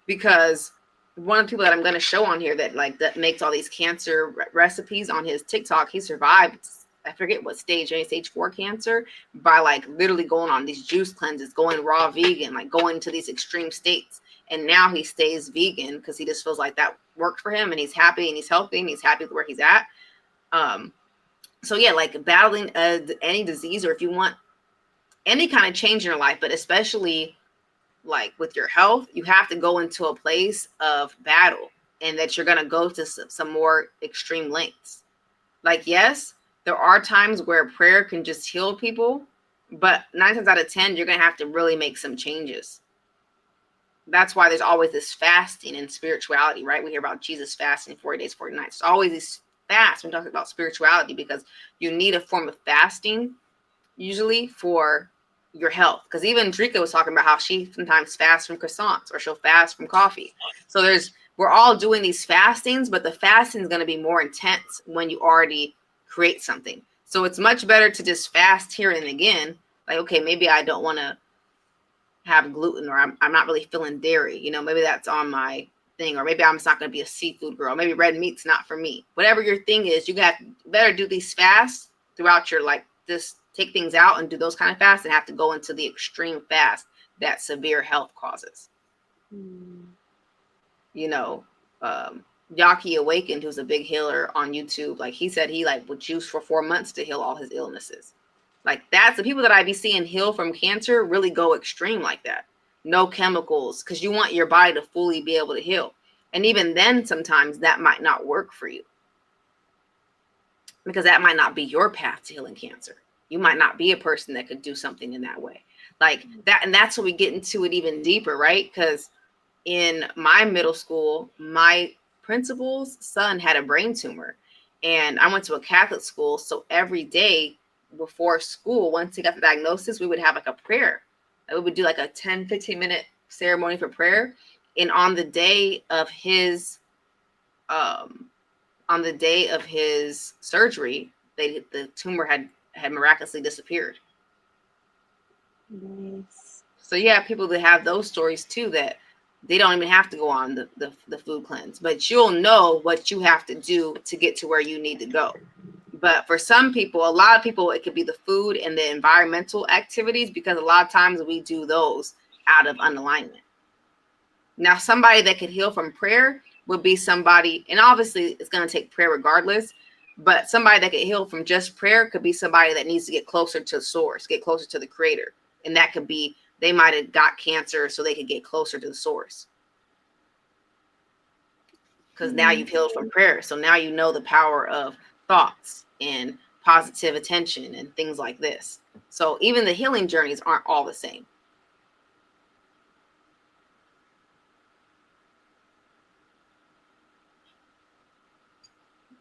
Because one of the people that I'm going to show on here that makes all these cancer recipes on his TikTok, he survived, I forget what stage, stage 4 cancer, by like literally going on these juice cleanses, going raw vegan, like going to these extreme states. And now he stays vegan because he just feels like that worked for him and he's happy and he's healthy and he's happy with where he's at. So yeah, like battling any disease, or if you want any kind of change in your life, but especially like with your health, you have to go into a place of battle, and that you're going to go to some more extreme lengths. Like, yes, there are times where prayer can just heal people, But 9 times out of 10, you're going to have to really make some changes. That's why there's always this fasting and spirituality, right? We hear about Jesus fasting 40 days, 40 nights. There's always these fasts when talking about spirituality, because you need a form of fasting usually for your health. Because even Drika was talking about how she sometimes fasts from croissants, or she'll fast from coffee. So we're all doing these fastings, but the fasting is going to be more intense when you already create something. So it's much better to just fast here and again. Like, okay, maybe I don't want to have gluten, or I'm not really feeling dairy. Maybe that's on my thing, or maybe I'm just not going to be a seafood girl. Maybe red meat's not for me. Whatever your thing is, you better do these fasts throughout your, like, just take things out and do those kind of fasts, and have to go into the extreme fast that severe health causes. Yaki Awakened, who's a big healer on YouTube, like, he said he would juice for 4 months to heal all his illnesses. Like, that's the people that I be seeing heal from cancer really go extreme like that. No chemicals, because you want your body to fully be able to heal. And even then, sometimes that might not work for you, because that might not be your path to healing cancer. You might not be a person that could do something in that way. Like that, and that's when we get into it even deeper, right? Because in my middle school, my principal's son had a brain tumor, and I went to a Catholic school. So every day before school, once he got the diagnosis, we would have like a prayer. We would do like a 10-15 minute ceremony for prayer. And on the day of his surgery, the tumor had miraculously disappeared. Nice. So you have people that have those stories too, that they don't even have to go on the food cleanse, but you'll know what you have to do to get to where you need to go. But for some people, a lot of people, it could be the food and the environmental activities, because a lot of times we do those out of unalignment. Now, somebody that could heal from prayer would be somebody, and obviously it's going to take prayer regardless, but somebody that could heal from just prayer could be somebody that needs to get closer to the source, get closer to the creator. And that could be, they might have got cancer so they could get closer to the source. Because now you've healed from prayer. So now you know the power of thoughts and positive attention and things like this. So even the healing journeys aren't all the same.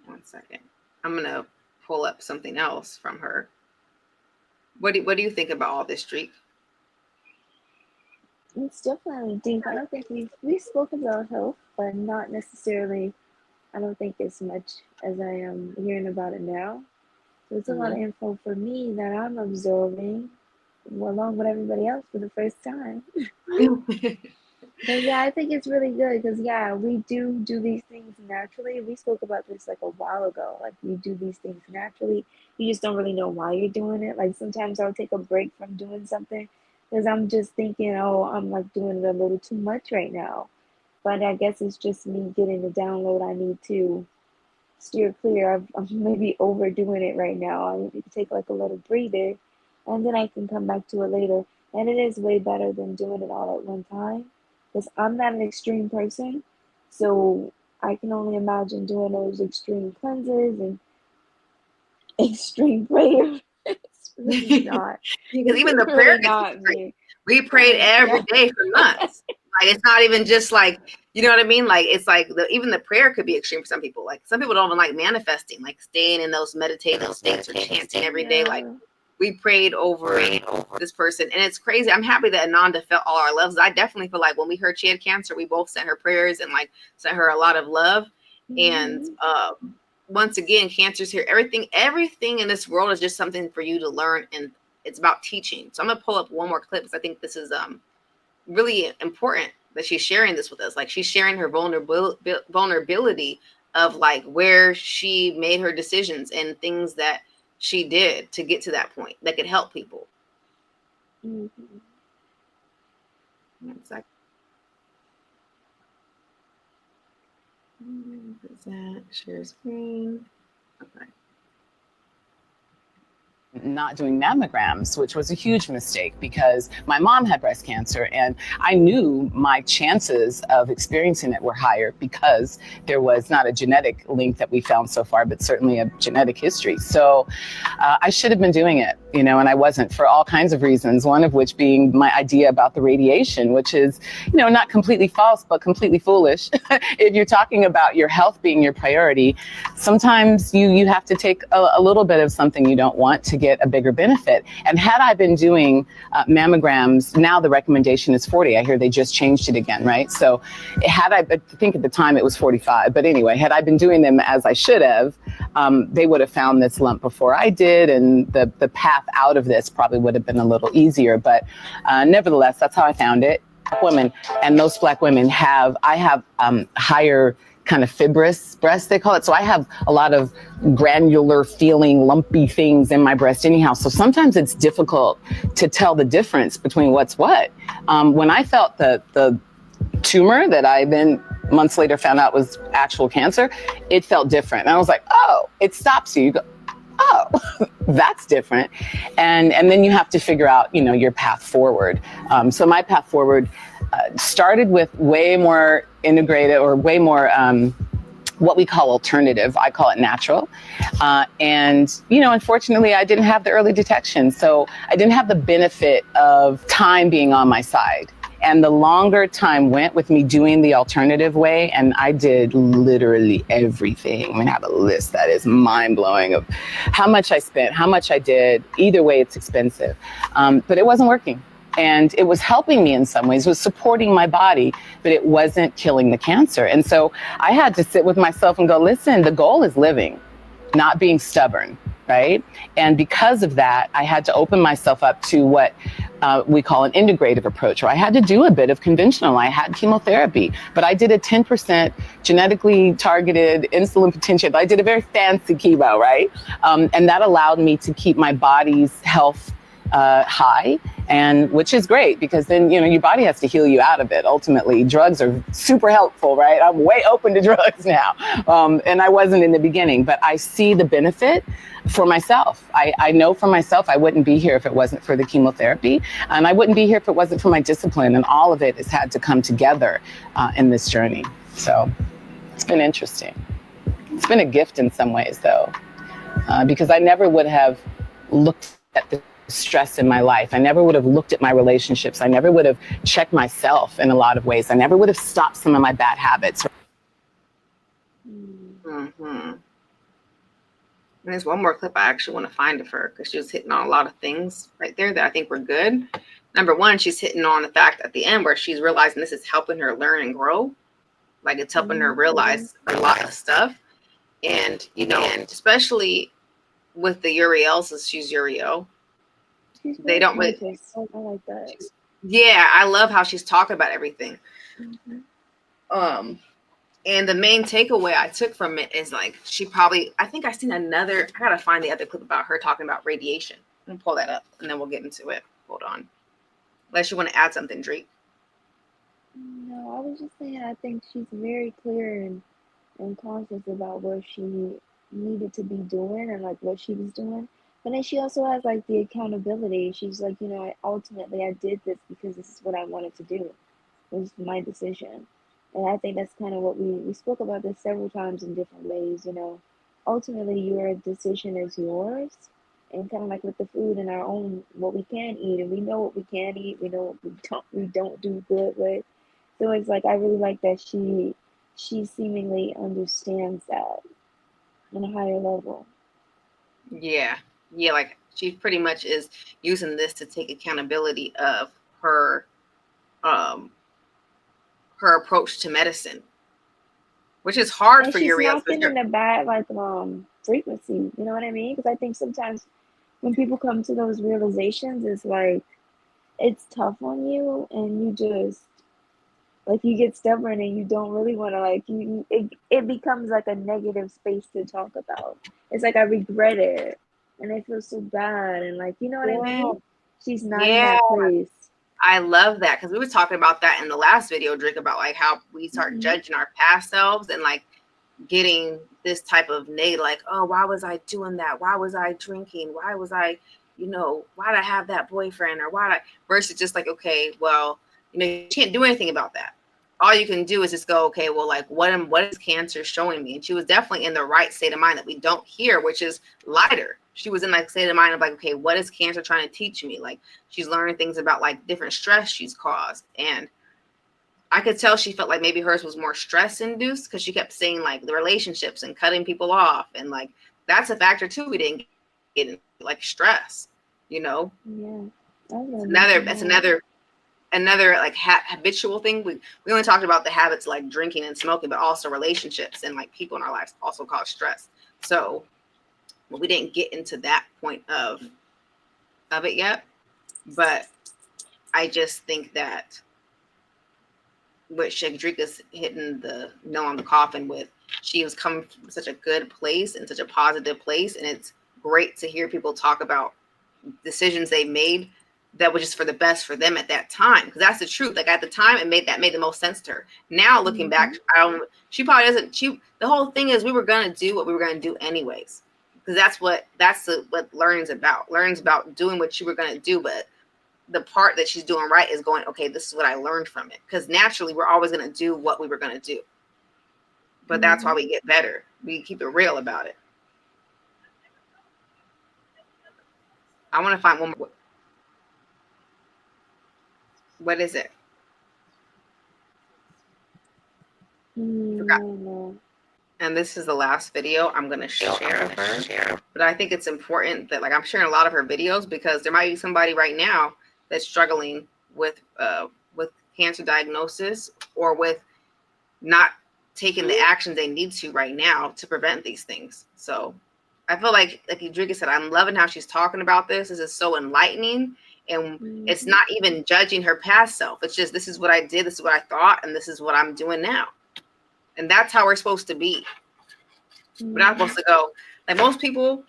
One second. I'm going to pull up something else from her. What do you think about all this, Streak? It's definitely deep. I don't think we spoke about health, but not necessarily. I don't think as much as I am hearing about it now. So it's a lot of info for me that I'm absorbing, along with everybody else for the first time. But yeah, I think it's really good because yeah, we do these things naturally. We spoke about this like a while ago. Like we do these things naturally. You just don't really know why you're doing it. Like sometimes I'll take a break from doing something because I'm just thinking, oh, I'm like doing it a little too much right now. But I guess it's just me getting the download I need to steer clear. I'm maybe overdoing it right now. I need to take like a little breather, and then I can come back to it later. And it is way better than doing it all at one time because I'm not an extreme person. So I can only imagine doing those extreme cleanses and extreme prayers. It's really not. Because even It's the prayer really gets not me. we prayed every Yeah. day for months. Like, it's not even just like, you know what I mean? Like, it's like even the prayer could be extreme for some people. Like, some people don't even like manifesting, like staying in those meditative states or chanting every day. Like, we prayed over this person, and it's crazy. I'm happy that Ananda felt all our loves. I definitely feel like when we heard she had cancer, we both sent her prayers and like sent her a lot of love. And once again, cancer's here. Everything in this world is just something for you to learn, and it's about teaching. So I'm gonna pull up one more clip because I think this is really important that she's sharing this with us. Like, she's sharing her vulnerability of like where she made her decisions and things that she did to get to that point that could help people. One second. Share screen. Okay. not doing mammograms, which was a huge mistake because my mom had breast cancer and I knew my chances of experiencing it were higher because there was not a genetic link that we found so far, but certainly a genetic history. So I should have been doing it, and I wasn't, for all kinds of reasons, one of which being my idea about the radiation, which is, not completely false, but completely foolish. If you're talking about your health being your priority, sometimes you have to take a little bit of something you don't want to get a bigger benefit. And had I been doing mammograms, now the recommendation is 40. I hear they just changed it again, right? So I think at the time it was 45. But anyway, had I been doing them as I should have, they would have found this lump before I did. And the path out of this probably would have been a little easier. But nevertheless, that's how I found it. Women, and most Black women I have higher kind of fibrous breasts, they call it. So I have a lot of granular feeling, lumpy things in my breast anyhow. So sometimes it's difficult to tell the difference between what's what. When I felt the tumor that I then months later found out was actual cancer, it felt different. And I was like, oh, it stops you. You go, oh, that's different. And then you have to figure out, your path forward. So my path forward started with way more integrated or way more what we call alternative. I call it natural. And unfortunately, I didn't have the early detection. So I didn't have the benefit of time being on my side. And the longer time went with me doing the alternative way, and I did literally everything. I have a list that is mind-blowing of how much I spent, how much I did. Either way, it's expensive. But it wasn't working. And it was helping me in some ways, it was supporting my body, but it wasn't killing the cancer. And so I had to sit with myself and go, listen, the goal is living, not being stubborn, right? And because of that, I had to open myself up to what we call an integrative approach, or I had to do a bit of conventional. I had chemotherapy, but I did a 10% genetically targeted insulin potentiator. I did a very fancy chemo, right? And that allowed me to keep my body's health high, and which is great because then your body has to heal you out of it. Ultimately, drugs are super helpful, right? I'm way open to drugs now, and I wasn't in the beginning, but I see the benefit for myself. I know for myself I wouldn't be here if it wasn't for the chemotherapy, and I wouldn't be here if it wasn't for my discipline, and all of it has had to come together in this journey. So it's been interesting. It's been a gift in some ways, though, because I never would have looked at the stress in my life. I never would have looked at my relationships. I never would have checked myself in a lot of ways. I never would have stopped some of my bad habits. Mm-hmm. And there's one more clip I actually want to find of her because she was hitting on a lot of things right there that I think were good. Number one, she's hitting on the fact at the end where she's realizing this is helping her learn and grow. Like it's helping her realize a lot of stuff. And, and especially with the Uriels, she's Uriel. They don't really. I like that. Yeah, I love how she's talking about everything. Mm-hmm. And the main takeaway I took from it is like I think I seen another. I gotta find the other clip about her talking about radiation. I'm gonna pull that up and then we'll get into it. Hold on. Unless you want to add something, Drake. No, I was just saying I think she's very clear and conscious about what she needed to be doing and like what she was doing. But then she also has like the accountability. She's like, ultimately I did this because this is what I wanted to do. It was my decision. And I think that's kind of what we spoke about this several times in different ways, Ultimately your decision is yours. And kind of like with the food and our own what we can eat, and we know what we can eat, we know what we don't do good with. So it's like I really like that she seemingly understands that on a higher level. Yeah, like she pretty much is using this to take accountability of her approach to medicine, which is hard and for she's Uriel. Not in a bad frequency, you know what I mean? Because I think sometimes when people come to those realizations, it's like it's tough on you, and you just like you get stubborn, and you don't really want to it becomes like a negative space to talk about. It's like I regret it, and I feel so bad, and like you know what I mean? She's not in that place. I love that because we were talking about that in the last video, Drake, about like how we start judging our past selves, and like getting this type of negative, like, oh, why was I doing that? Why was I drinking? Why was I, why did I have that boyfriend? Or why did I, versus just like, okay, well, you can't do anything about that. All you can do is just go, okay, well, like, what is cancer showing me? And she was definitely in the right state of mind that we don't hear, which is lighter. She was in like state of mind of like, okay, what is cancer trying to teach me? Like, she's learning things about like different stress she's caused. And I could tell she felt like maybe hers was more stress induced because she kept saying like the relationships and cutting people off. And like, that's a factor too. We didn't get into, like, stress, Yeah. That's another like habitual thing. We only talked about the habits like drinking and smoking, but also relationships and like people in our lives also cause stress. So, well, we didn't get into that point of it yet. But I just think that what Shadrika's hitting the nail on the coffin with, she was coming from such a good place and such a positive place. And it's great to hear people talk about decisions they made that was just for the best for them at that time. Because that's the truth. Like, at the time, it made the most sense to her. Now looking back, she probably doesn't. The whole thing is we were gonna do what we were gonna do anyways. Because that's what learning's about. Learning's about doing what you were gonna do, but the part that she's doing right is going, okay, this is what I learned from it. Because naturally, we're always going to do what we were going to do. But that's why we get better. We keep it real about it. I want to find one more. What is it? No. And this is the last video I'm going to share of her. But I think it's important that, like, I'm sharing a lot of her videos because there might be somebody right now that's struggling with cancer diagnosis or with not taking the actions they need to right now to prevent these things. So I feel like Idrika said, I'm loving how she's talking about this. This is so enlightening. And it's not even judging her past self. It's just, this is what I did, this is what I thought, and this is what I'm doing now. And that's how we're supposed to be. We're not supposed to go, like most people,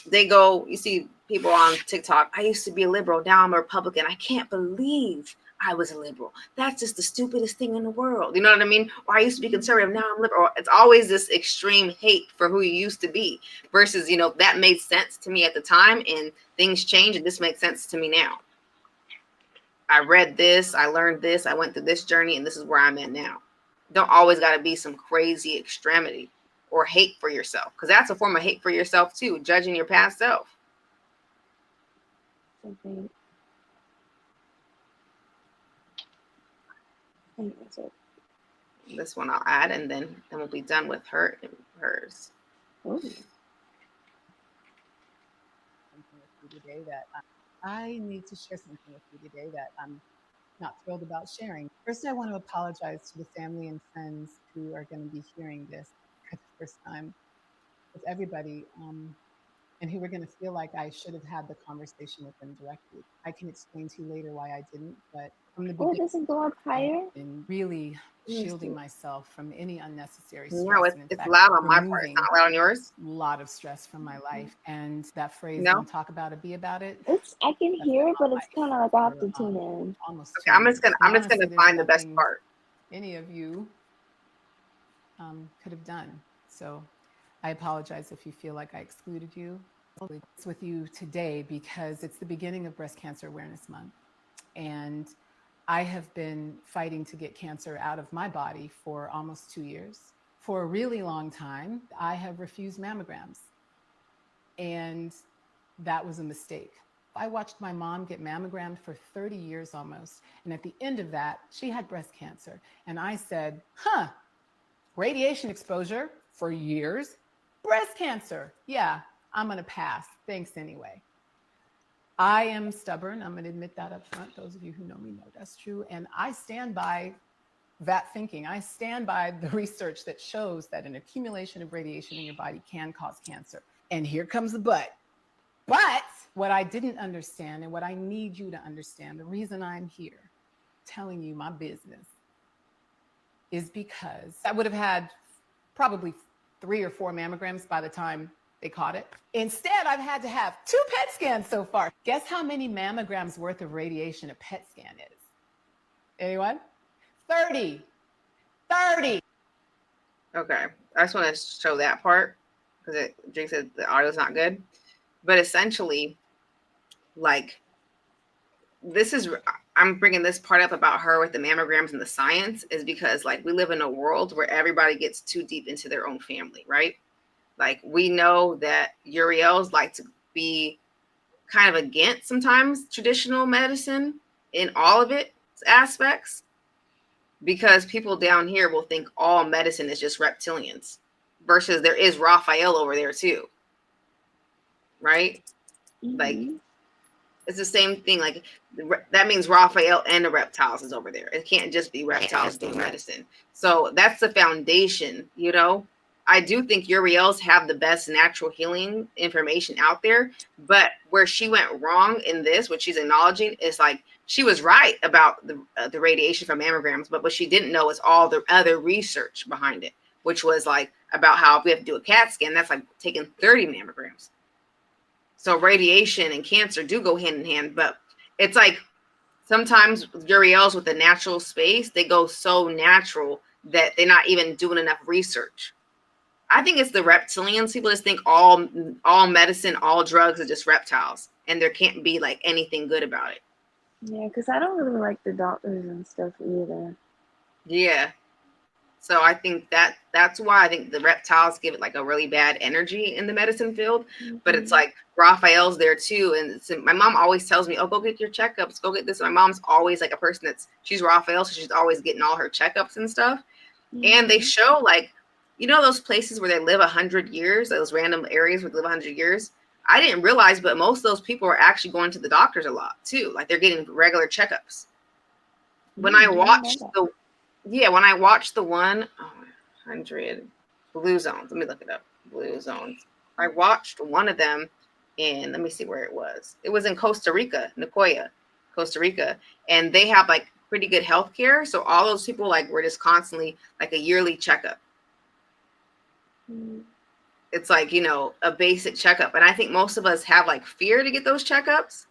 they go, you see people on TikTok, I used to be a liberal, now I'm a Republican. I can't believe I was a liberal. That's just the stupidest thing in the world. You know what I mean? Or I used to be conservative, now I'm liberal. It's always this extreme hate for who you used to be versus, that made sense to me at the time and things change and this makes sense to me now. I read this, I learned this, I went through this journey, and this is where I'm at now. Don't always got to be some crazy extremity or hate for yourself, because that's a form of hate for yourself too, judging your past self. Okay. This one I'll add, and then we'll be done with hers. Oh. Today that I need to share something with you today that I'm not thrilled about sharing. First, I want to apologize to the family and friends who are going to be hearing this for the first time, with everybody, and who were going to feel like I should have had the conversation with them directly. I can explain to you later why I didn't, but from the beginning, it doesn't go up higher? And really shielding myself from any unnecessary stress. No, and it's loud on my part. It's not loud on yours. A lot of stress from my life, and that phrase, No? "Don't talk about it, be about it." I can hear it, but it's kind of like I have to tune in. Almost. Okay, I'm just gonna find the best part. Any of you could have done. So I apologize if you feel like I excluded you. It's with you today because it's the beginning of Breast Cancer Awareness Month, and I have been fighting to get cancer out of my body for almost 2 years. For a really long time, I have refused mammograms, and that was a mistake. I watched my mom get mammogrammed for 30 years almost, and at the end of that, she had breast cancer. And I said, radiation exposure for years, breast cancer. Yeah, I'm gonna pass. Thanks anyway. I am stubborn. I'm going to admit that up front. Those of you who know me know that's true. And I stand by that thinking. I stand by the research that shows that an accumulation of radiation in your body can cause cancer. And here comes the but. But what I didn't understand and what I need you to understand, the reason I'm here telling you my business is because I would have had probably 3 or 4 mammograms by the time they caught it. Instead, I've had to have 2 PET scans so far. Guess how many mammograms worth of radiation a PET scan is? Anyone? 30. Okay. I just want to show that part because Jake said the audio's not good. But essentially, like, this is, I'm bringing this part up about her with the mammograms and the science is because, like, we live in a world where everybody gets too deep into their own family, right? Like, we know that Uriels like to be kind of against sometimes traditional medicine in all of its aspects because people down here will think all medicine is just reptilians versus there is Raphael over there too, right? Like, Mm-hmm. it's the same thing. Like, that means Raphael and the reptiles is over there. It can't just be reptiles doing medicine. So that's the foundation, you know. I do think Uriels have the best natural healing information out there, but where she went wrong in this, what she's acknowledging, is like she was right about the radiation from mammograms, but what she didn't know is all the other research behind it, which was like about how if we have to do a CAT scan, that's like taking 30 mammograms. So radiation and cancer do go hand in hand, but it's like sometimes Uriels with the natural space, they go so natural that they're not even doing enough research. I think it's the reptilians. People just think all medicine, all drugs are just reptiles, and there can't be like anything good about it. Yeah, because I don't really like the doctors and stuff either. Yeah. So I think that's why I think the reptiles give it like a really bad energy in the medicine field. But it's Mm-hmm. like Raphael's there too. And my mom always tells me, oh, go get your checkups, go get this. My mom's always like a person she's Raphael, so she's always getting all her checkups and stuff. And they Mm-hmm. show like, you know, those places where they live 100 years, those random areas where they live 100 years. I didn't realize, but most of those people are actually going to the doctors a lot too. Like they're getting regular checkups. When I Mm, I didn't know watched that. when I watched the one, 100 blue zones. Let me look it up. Blue zones. I watched one of them in, let me see where it was. It was in Costa Rica, Nicoya, Costa Rica. And they have like pretty good health care. So all those people like were just constantly like a yearly checkup. Mm. It's like, you know, a basic checkup. And I think most of us have like fear to get those checkups.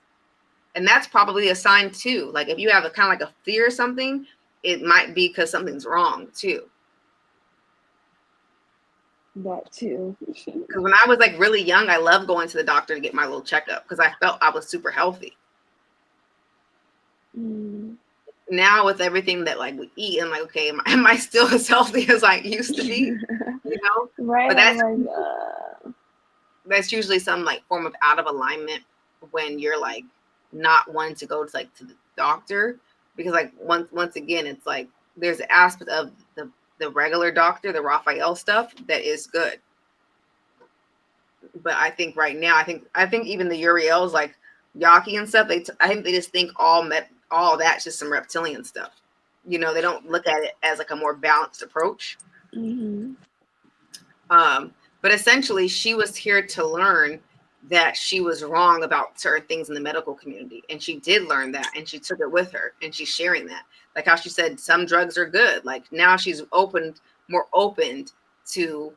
And that's probably a sign too. Like if you have a kind of like a fear or something, it might be because something's wrong too. That too. Because when I was like really young, I loved going to the doctor to get my little checkup because I felt I was super healthy. Mm. Now with everything that like we eat, I'm like, okay, am I still as healthy as I used to be? You know, Right? but I'm like, that's usually some like form of out of alignment when you're like not wanting to go to like to the doctor because like once again, it's like there's an aspect of the regular doctor, the Raphael stuff that is good. But I think right now, I think even the Uriels like Yaki and stuff, I think they just think all that's just some reptilian stuff. You know, they don't look at it as like a more balanced approach. mm-hmm. But essentially, she was here to learn that she was wrong about certain things in the medical community, and she did learn that, and she took it with her, and she's sharing that. Like how she said, some drugs are good. Like now, she's more open to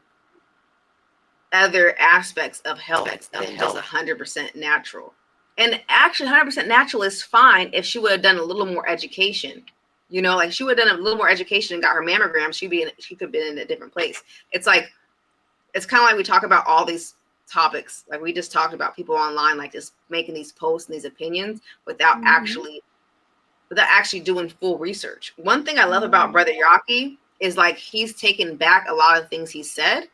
other aspects of health than just 100% natural. And actually, 100% natural is fine if she would have done a little more education. You know, like she would have done a little more education and got her mammogram, she could have been in a different place. It's like it's kind of like we talk about all these topics, like we just talked about people online, like just making these posts and these opinions Mm-hmm. without actually doing full research. One thing I love about Right. Brother Yaki is like he's taken back a lot of things he said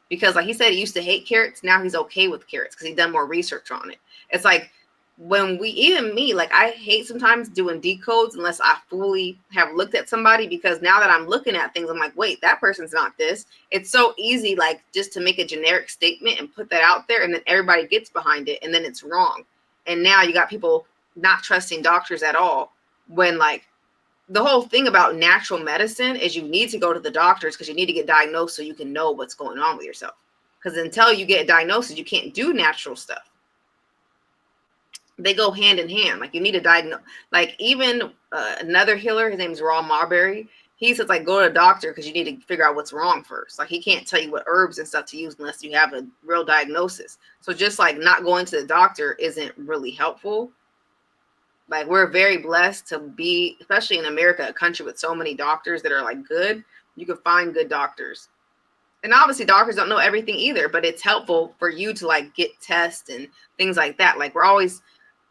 because like he said he used to hate carrots, now he's okay with carrots because he's done more research on it. It's like when we even me, like I hate sometimes doing decodes unless I fully have looked at somebody because now that I'm looking at things, I'm like, wait, that person's not this. It's so easy, like just to make a generic statement and put that out there, and then everybody gets behind it, and then it's wrong. And now you got people not trusting doctors at all when like the whole thing about natural medicine is you need to go to the doctors because you need to get diagnosed so you can know what's going on with yourself. Because until you get a diagnosis, you can't do natural stuff. They go hand in hand. Like you need to diagnose. Like even another healer, his name is Raw Marbury. He says like go to a doctor because you need to figure out what's wrong first. Like he can't tell you what herbs and stuff to use unless you have a real diagnosis. So just like not going to the doctor isn't really helpful. Like we're very blessed to be, especially in America, a country with so many doctors that are like good. You can find good doctors. And obviously doctors don't know everything either, but it's helpful for you to like get tests and things like that. Like we're always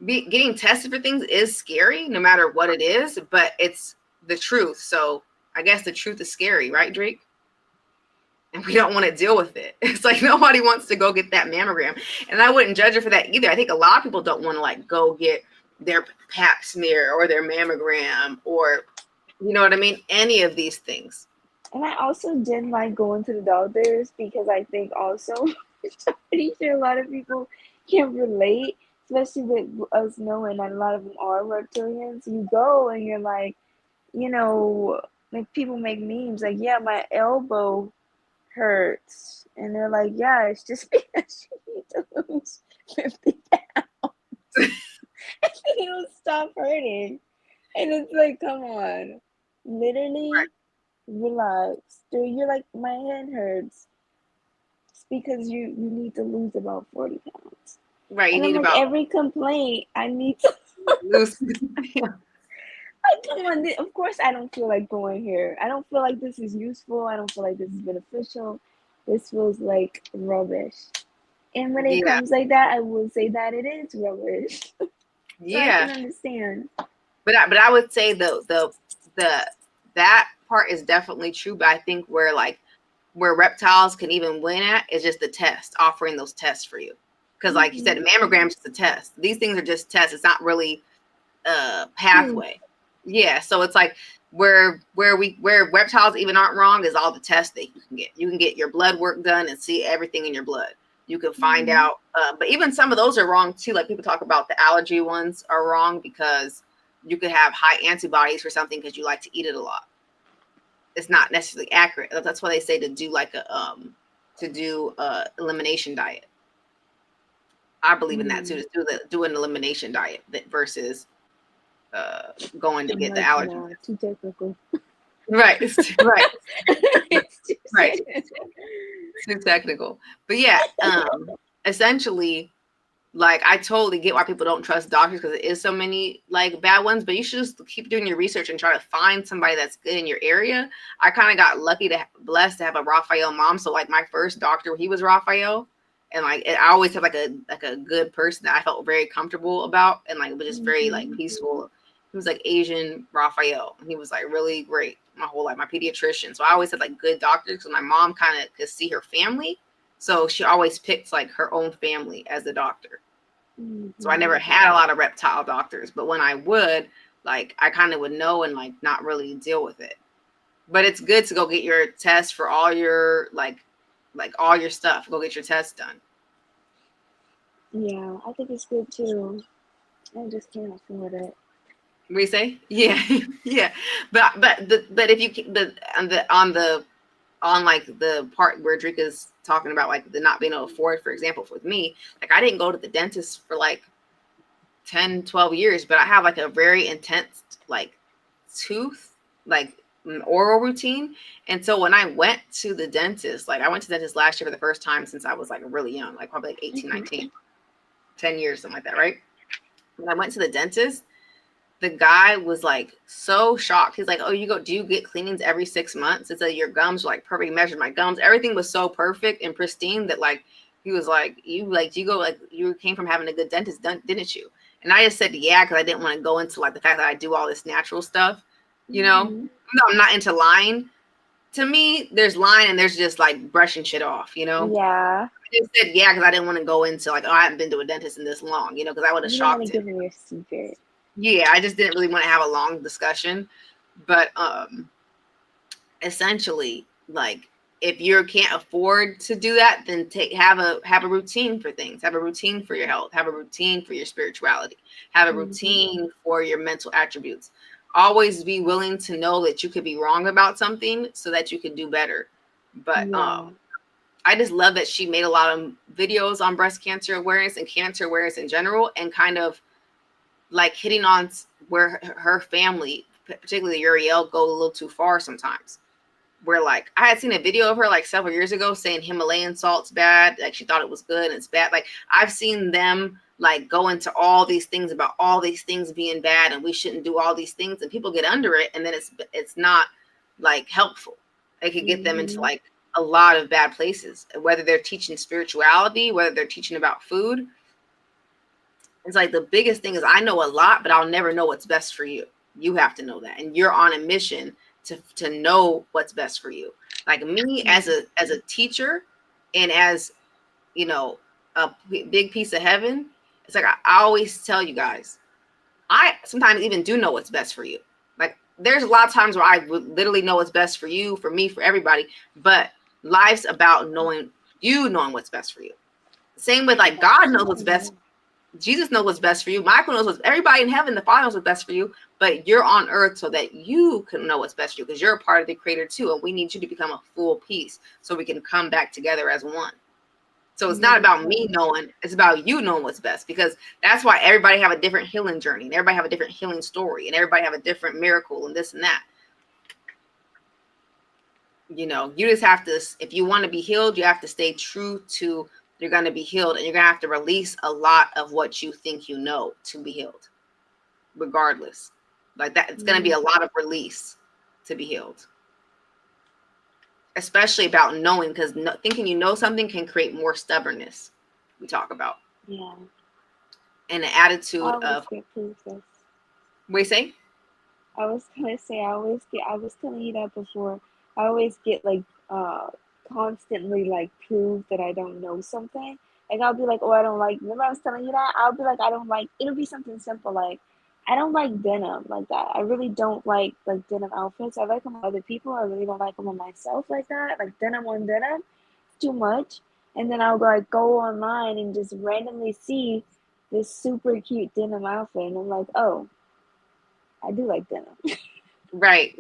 getting tested for things is scary no matter what it is, but it's the truth. So I guess the truth is scary, right, Drake? And we don't want to deal with it. It's like nobody wants to go get that mammogram. And I wouldn't judge her for that either. I think a lot of people don't want to like go get their pap smear or their mammogram or, you know what I mean? Any of these things. And I also didn't like going to the doctors because I think also, I'm pretty sure a lot of people can relate, especially with us knowing that a lot of them are reptilians. You go and you're like, you know, like people make memes like, yeah, my elbow hurts. And they're like, yeah, it's just because you need to lose 50 pounds. And it'll stop hurting. And it's like, come on. Literally, Right. relax. Dude, you're like, my head hurts. It's because you need to lose about 40 pounds. Right. You And I'm need like, about every complaint, I need to lose. like, come on. Of course, I don't feel like going here. I don't feel like this is useful. I don't feel like this is beneficial. This feels like rubbish. And when it Yeah. comes like that, I will say that it is rubbish. So I Yeah. can understand. But I would say the that part is definitely true. But I think where reptiles can even win at is just the test, offering those tests for you. Because like you said, mammograms is a test. These things are just tests. It's not really a pathway. Yeah. So it's like where reptiles even aren't wrong is all the tests that you can get. You can get your blood work done and see everything in your blood. You can find out, but even some of those are wrong too. Like people talk about the allergy ones are wrong because you could have high antibodies for something because you like to eat it a lot. It's not necessarily accurate. That's why they say to do like a elimination diet. I believe in that too. To do an elimination diet versus going to I'm get the like, allergy. nah, too technical. Right. Right. It's too Right. technical. Too technical. But yeah, essentially, like I totally get why people don't trust doctors because there is so many like bad ones, but you should just keep doing your research and try to find somebody that's good in your area. I kind of got blessed to have a Raphael mom. So like my first doctor, he was Raphael. And like I always have like a good person that I felt very comfortable about and like was just very like peaceful. He was like Asian Raphael, and he was like really great my whole life. My pediatrician, so I always had like good doctors. Because my mom kind of could see her family, so she always picked like her own family as the doctor. So I never had a lot of reptile doctors, but when I would, like I kind of would know and like not really deal with it. But it's good to go get your test for all your like all your stuff. Go get your test done. Yeah, I think it's good too. I just can't afford it. What do you say? Yeah, yeah. But if you on like the part where Drake is talking about like the not being able to afford, for example, with me, like I didn't go to the dentist for like 10, 12 years, but I have like a very intense like tooth, like an oral routine. And so when I went to the dentist, like I went to the dentist last year for the first time since I was like really young, like probably like 18, 19, 10 years, something like that, right? When I went to the dentist, the guy was like so shocked. He's like, "Oh, do you get cleanings every 6 months?" It's like your gums were like perfect, measured my gums. Everything was so perfect and pristine that like he was like, you came from having a good dentist, didn't you? And I just said yeah, because I didn't want to go into like the fact that I do all this natural stuff, you know. No, I'm not into lying. To me, there's lying and there's just like brushing shit off, you know. Yeah. I just said yeah because I didn't want to go into like, oh, I haven't been to a dentist in this long, you know, because I would have You don't want shocked to him. give me your secret. Yeah, I just didn't really want to have a long discussion. But essentially, like if you can't afford to do that, then have a routine for things. Have a routine for your health. Have a routine for your spirituality. Have a routine for your mental attributes. Always be willing to know that you could be wrong about something so that you can do better. But I just love that she made a lot of videos on breast cancer awareness and cancer awareness in general, and kind of like hitting on where her family, particularly Uriel, go a little too far sometimes. Where like I had seen a video of her like several years ago saying Himalayan salt's bad, like she thought it was good and it's bad. Like I've seen them like go into all these things about all these things being bad and we shouldn't do all these things, and people get under it, and then it's not like helpful. It could get them into like a lot of bad places, whether they're teaching spirituality, whether they're teaching about food. It's like the biggest thing is I know a lot, but I'll never know what's best for you. You have to know that. And you're on a mission to know what's best for you. Like me as a teacher and as, you know, a big piece of heaven, it's like I always tell you guys, I sometimes even do know what's best for you. Like there's a lot of times where I would literally know what's best for you, for me, for everybody. But life's about knowing what's best for you. Same with like God knows what's best. Jesus knows what's best for you. Michael knows what's everybody in heaven, the Father knows what's best for you, but you're on earth so that you can know what's best for you because you're a part of the creator too. And we need you to become a full piece so we can come back together as one. So it's not about me knowing, it's about you knowing what's best, because that's why everybody have a different healing journey and everybody have a different healing story and everybody have a different miracle and this and that. You know, you just have to, if you want to be healed, you have to stay true to you're going to be healed, and you're going to have to release a lot of what you think you know to be healed, regardless. Like that, it's going to be a lot of release to be healed, especially about knowing, because thinking you know something can create more stubbornness. We talk about, and an attitude of. Get this. What do you say? I was gonna say I was telling you that before. I always get like constantly like prove that I don't know something. Like I'll be like, oh, I don't like. Remember I was telling you that? I'll be like, I don't like. It'll be something simple like, I don't like denim like that. I really don't like denim outfits. I like them on other people. I really don't like them on myself like that. Like denim on denim, too much. And then I'll like go online and just randomly see this super cute denim outfit, and I'm like, oh, I do like denim. Right.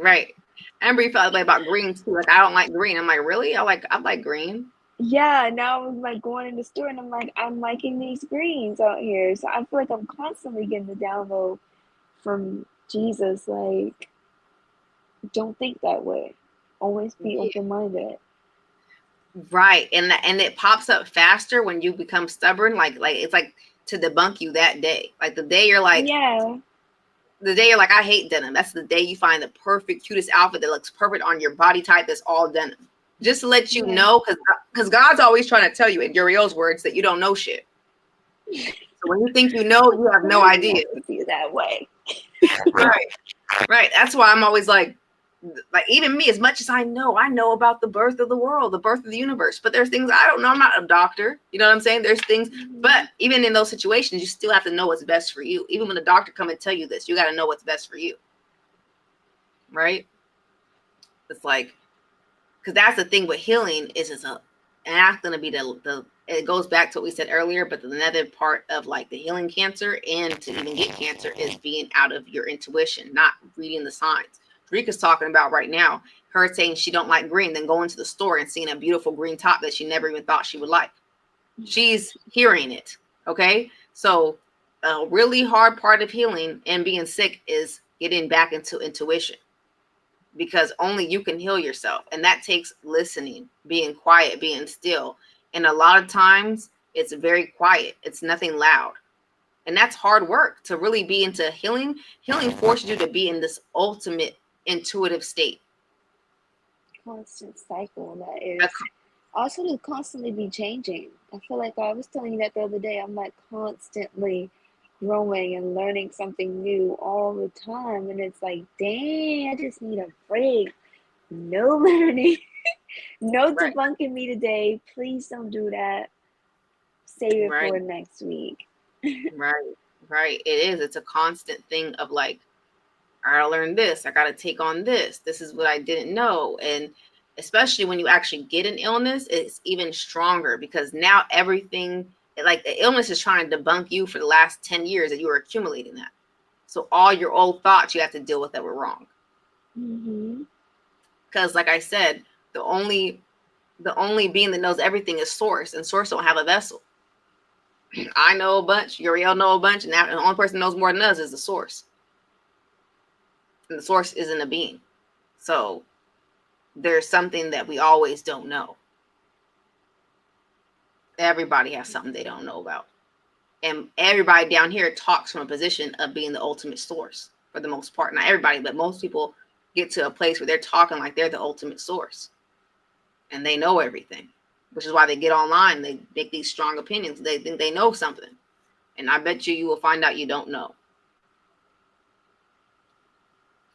Amber felt like about green too. Like I don't like green. I'm like, really? I like green. Yeah, now I'm like going in the store and I'm like, I'm liking these greens out here. So I feel like I'm constantly getting the download from Jesus. Like, don't think that way. Always be open minded. Right. And it pops up faster when you become stubborn. Like it's like to debunk you that day. Like the day you're like, the day you're like, I hate denim. That's the day you find the perfect, cutest outfit that looks perfect on your body type that's all denim. Just to let you know, because God's always trying to tell you, in Uriel's words, that you don't know shit. So when you think you know, you have no idea. Be that way. Right. That's why I'm always like even me, as much as I know about the birth of the world, the birth of the universe, but there's things I don't know. I'm not a doctor. You know what I'm saying? There's things, but even in those situations, you still have to know what's best for you. Even when the doctor come and tell you this, you got to know what's best for you. Right? It's like, because that's the thing with healing is and that's going to be it goes back to what we said earlier, but another part of like the healing cancer and to even get cancer is being out of your intuition, not reading the signs. Rika's talking about right now, her saying she don't like green, then going to the store and seeing a beautiful green top that she never even thought she would like. She's hearing it. Okay. So a really hard part of healing and being sick is getting back into intuition, because only you can heal yourself. And that takes listening, being quiet, being still. And a lot of times it's very quiet. It's nothing loud. And that's hard work to really be into healing. Healing forces you to be in this ultimate intuitive state. Constant cycle that is. Also to constantly be changing. I feel like I was telling you that the other day. I'm like constantly growing and learning something new all the time. And it's like, dang, I just need a break. No learning. No debunking me today. Please don't do that. Save it for next week. Right. It is. It's a constant thing of like, I gotta learn this. I gotta take on this. This is what I didn't know. And especially when you actually get an illness, it's even stronger because now everything, like the illness is trying to debunk you for the last 10 years that you were accumulating that. So all your old thoughts you have to deal with that were wrong. Because like I said, the only being that knows everything is Source, and Source don't have a vessel. I know a bunch, Uriel know a bunch, and the only person who knows more than us is the Source. And the Source isn't a being. So there's something that we always don't know. Everybody has something they don't know about. And everybody down here talks from a position of being the ultimate source for the most part. Not everybody, but most people get to a place where they're talking like they're the ultimate source. and they know everything, which is why they get online. They make these strong opinions. They think they know something. And I bet you will find out you don't know.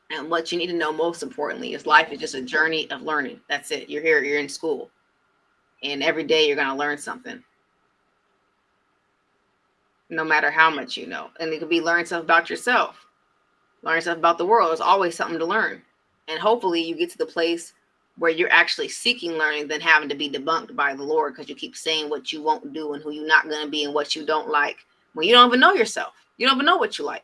And what you need to know most importantly is life is just a journey of learning. That's it. You're here, you're in school. And every day you're going to learn something. No matter how much you know. And it could be learn stuff about yourself. Learn stuff about the world. There's always something to learn. And hopefully you get to the place where you're actually seeking learning than having to be debunked by the Lord because you keep saying what you won't do and who you're not going to be and what you don't like. When you don't even know yourself. You don't even know what you like.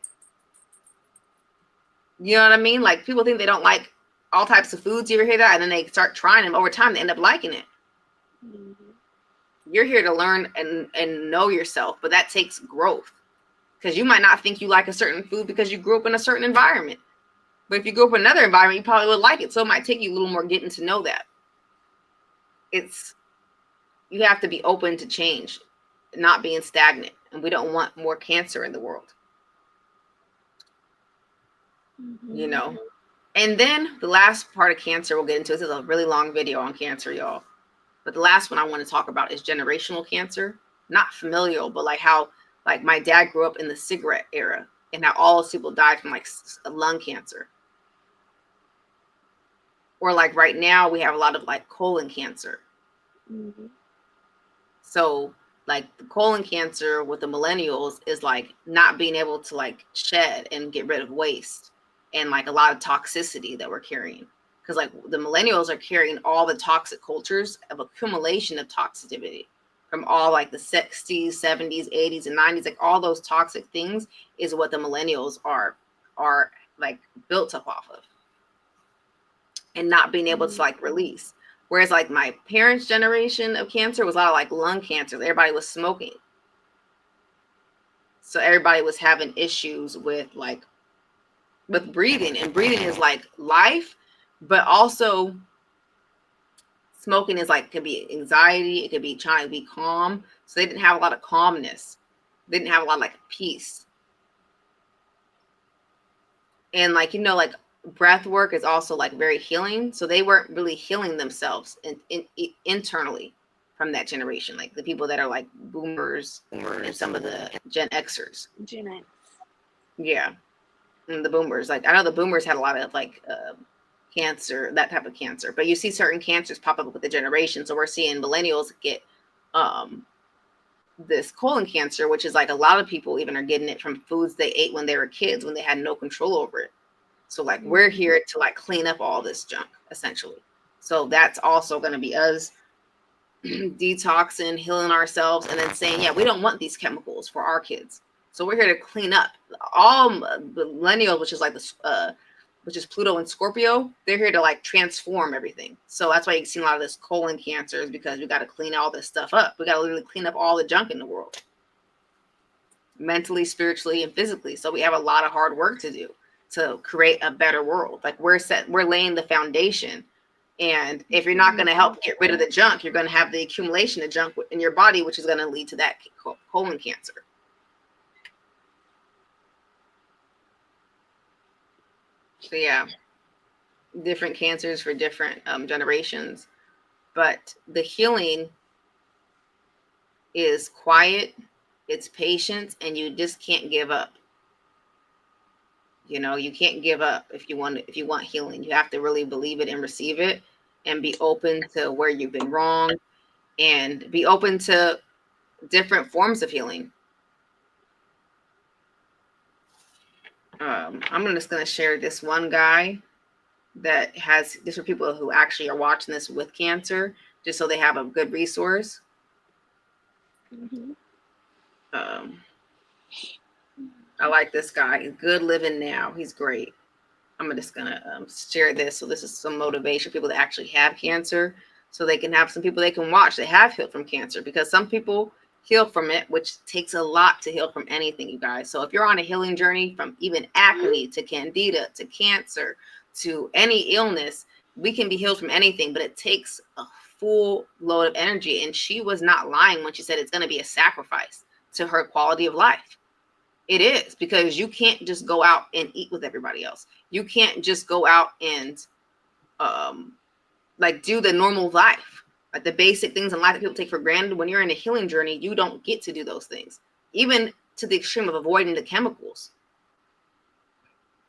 You know what I mean? Like people think they don't like all types of foods. You ever hear that? And then they start trying them. Over time, they end up liking it. Mm-hmm. You're here to learn and know yourself, but that takes growth. Because you might not think you like a certain food because you grew up in a certain environment. But if you grew up in another environment, you probably would like it. So it might take you a little more getting to know that. You have to be open to change, not being stagnant. And we don't want more cancer in the world. Mm-hmm. You know? And then the last part of cancer we'll get into. This is a really long video on cancer, y'all. But the last one I want to talk about is generational cancer. Not familial, but like how like my dad grew up in the cigarette era and how all those people died from like lung cancer. Or like right now we have a lot of like colon cancer. Mm-hmm. So like the colon cancer with the millennials is like not being able to like shed and get rid of waste and like a lot of toxicity that we're carrying. Because like the millennials are carrying all the toxic cultures of accumulation of toxicity from all like the 60s, 70s, 80s, and 90s. Like all those toxic things is what the millennials are like built up off of and not being able to like release. Whereas like my parents' generation of cancer was a lot of like lung cancer. Everybody was smoking. So everybody was having issues with breathing, and breathing is like life, but also smoking is like, could be anxiety. It could be trying to be calm. So they didn't have a lot of calmness. They didn't have a lot of like peace. And like, you know, like breath work is also like very healing. So they weren't really healing themselves internally from that generation. Like the people that are like boomers and some of the Gen Xers. Gen X. Yeah. And the boomers, like I know the boomers had a lot of like cancer, that type of cancer, but you see certain cancers pop up with the generation. So we're seeing millennials get this colon cancer, which is like a lot of people even are getting it from foods they ate when they were kids, when they had no control over it. So like we're here to like clean up all this junk essentially. So that's also going to be us detoxing, healing ourselves, and then saying, yeah, we don't want these chemicals for our kids. So we're here to clean up all millennials, which is like which is Pluto and Scorpio. They're here to like transform everything. So that's why you see a lot of this colon cancer is because we got to clean all this stuff up. We got to literally clean up all the junk in the world, mentally, spiritually, and physically. So we have a lot of hard work to do to create a better world. Like we're laying the foundation. And if you're not going to help get rid of the junk, you're going to have the accumulation of junk in your body, which is going to lead to that colon cancer. So yeah, different cancers for different generations, but the healing is quiet, it's patience, and you just can't give up. You know, you can't give up if you want healing. You have to really believe it and receive it, and be open to where you've been wrong, and be open to different forms of healing. I'm just going to share this one guy that has different people who actually are watching this with cancer, just so they have a good resource. Mm-hmm. I like this guy. Good Living Now. He's great. I'm just going to share this. So this is some motivation for people that actually have cancer, so they can have some people they can watch that have healed from cancer, because some people heal from it, which takes a lot to heal from anything, you guys. So if you're on a healing journey from even acne to candida to cancer to any illness, we can be healed from anything, but it takes a full load of energy. And she was not lying when she said it's going to be a sacrifice to her quality of life. It is, because you can't just go out and eat with everybody else. You can't just go out and like do the normal life, like the basic things in life that people take for granted. When you're in a healing journey, you don't get to do those things, even to the extreme of avoiding the chemicals.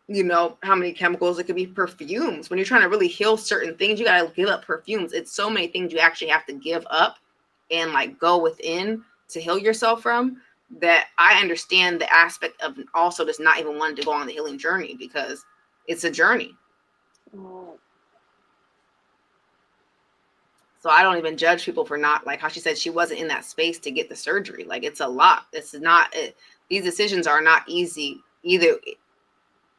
You know how many chemicals? It could be perfumes. When you're trying to really heal certain things, you got to give up perfumes. It's so many things you actually have to give up and like go within to heal yourself from, that I understand the aspect of also just not even wanting to go on the healing journey, because it's a journey. Oh, So I don't even judge people for not, like how she said she wasn't in that space to get the surgery. Like it's a lot. It's not, these decisions are not easy either.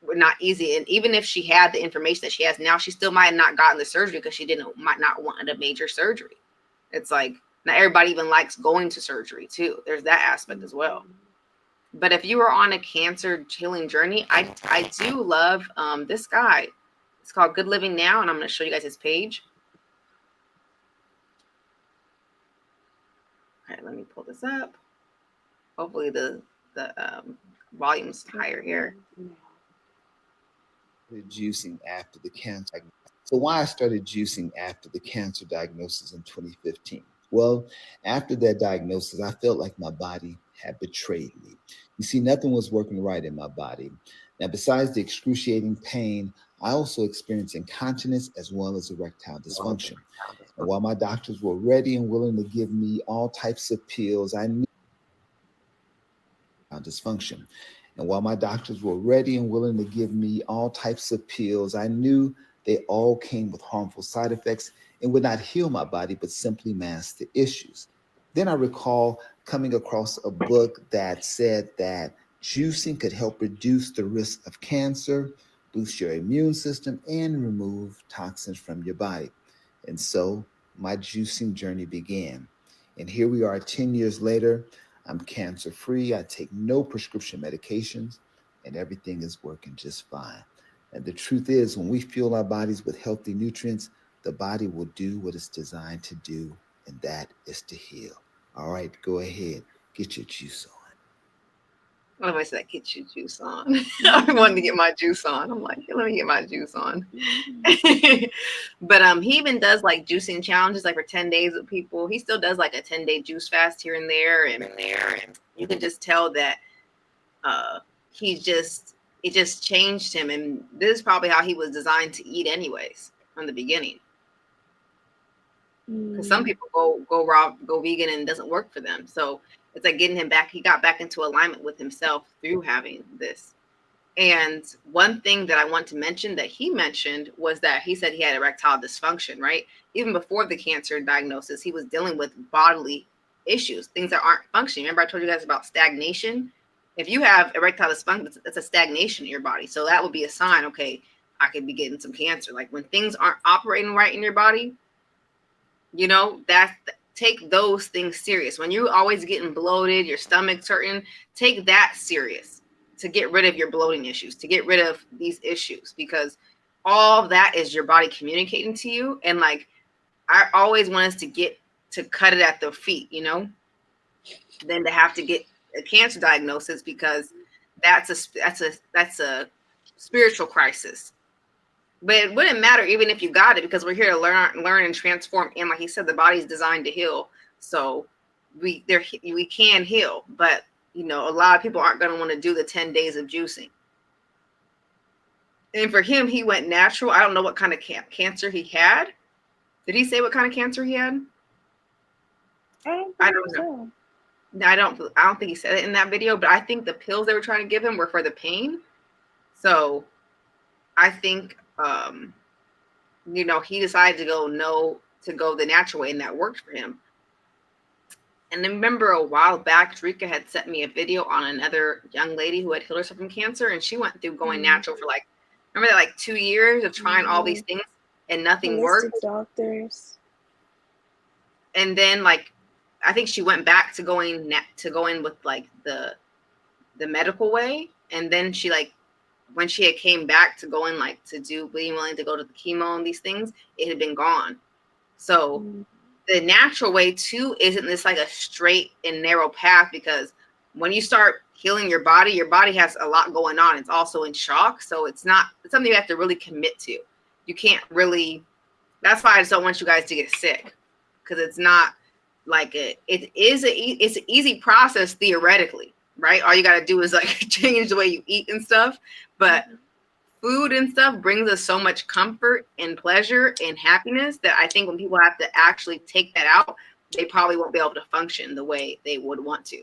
Were not easy. And even if she had the information that she has now, she still might have not gotten the surgery because she might not want a major surgery. It's like not everybody even likes going to surgery too. There's that aspect as well. But if you are on a cancer healing journey, I do love this guy. It's called Good Living Now, and I'm going to show you guys his page. Okay, let me pull this up. Hopefully the volume's higher here. Juicing after the cancer. So why I started juicing after the cancer diagnosis in 2015? Well, after that diagnosis, I felt like my body had betrayed me. You see, nothing was working right in my body. Now, besides the excruciating pain, I also experienced incontinence as well as erectile dysfunction. And while my doctors were ready and willing to give me all types of pills, I knew dysfunction. And while my doctors were ready and willing to give me all types of pills, I knew they all came with harmful side effects and would not heal my body, but simply mask the issues. Then I recall coming across a book that said that juicing could help reduce the risk of cancer, boost your immune system, and remove toxins from your body. And so my juicing journey began. And here we are 10 years later. I'm cancer free. I take no prescription medications, and everything is working just fine. And the truth is, when we fuel our bodies with healthy nutrients, the body will do what it's designed to do, and that is to heal. All right, go ahead, get your juice on. What if I said, get your juice on? I wanted to get my juice on. I'm like, let me get my juice on. But he even does like juicing challenges, like for 10 days with people. He still does like a 10-day juice fast here and there. And you can just tell that it just changed him. And this is probably how he was designed to eat anyways from the beginning. Because some people go raw, go vegan, and it doesn't work for them. So it's like getting him back. He got back into alignment with himself through having this. And one thing that I want to mention that he mentioned was that he said he had erectile dysfunction, right? Even before the cancer diagnosis, he was dealing with bodily issues, things that aren't functioning. Remember I told you guys about stagnation? If you have erectile dysfunction, that's a stagnation in your body. So that would be a sign, okay, I could be getting some cancer. Like when things aren't operating right in your body, you know, take those things serious. When you're always getting bloated, your stomach's hurting, take that serious to get rid of your bloating issues, to get rid of these issues, because all of that is your body communicating to you. And like, I always want us to get to cut it at the feet, you know, than to have to get a cancer diagnosis, because that's a spiritual crisis. But it wouldn't matter even if you got it, because we're here to learn and transform. And like he said, the body's designed to heal. So we can heal. But, you know, a lot of people aren't going to want to do the 10 days of juicing. And for him, he went natural. I don't know what kind of cancer he had. Did he say what kind of cancer he had? I don't know. I don't think he said it in that video, but I think the pills they were trying to give him were for the pain. So I think you know, he decided to go the natural way, and that worked for him. And then remember a while back, Drika had sent me a video on another young lady who had healed herself from cancer, and she went through going natural for like, remember that, like 2 years of trying all these things and nothing worked. Doctors. And then like, I think she went back to going with like the medical way, and then she like, when she had came back to going like to do being willing to go to the chemo and these things, it had been gone. So the natural way too isn't this like a straight and narrow path, because when you start healing your body has a lot going on. It's also in shock. So it's something you have to really commit to. You can't really That's why I just don't want you guys to get sick, because it's not like it's an easy process theoretically, right? All you got to do is like change the way you eat and stuff. But food and stuff brings us so much comfort and pleasure and happiness that I think when people have to actually take that out, they probably won't be able to function the way they would want to.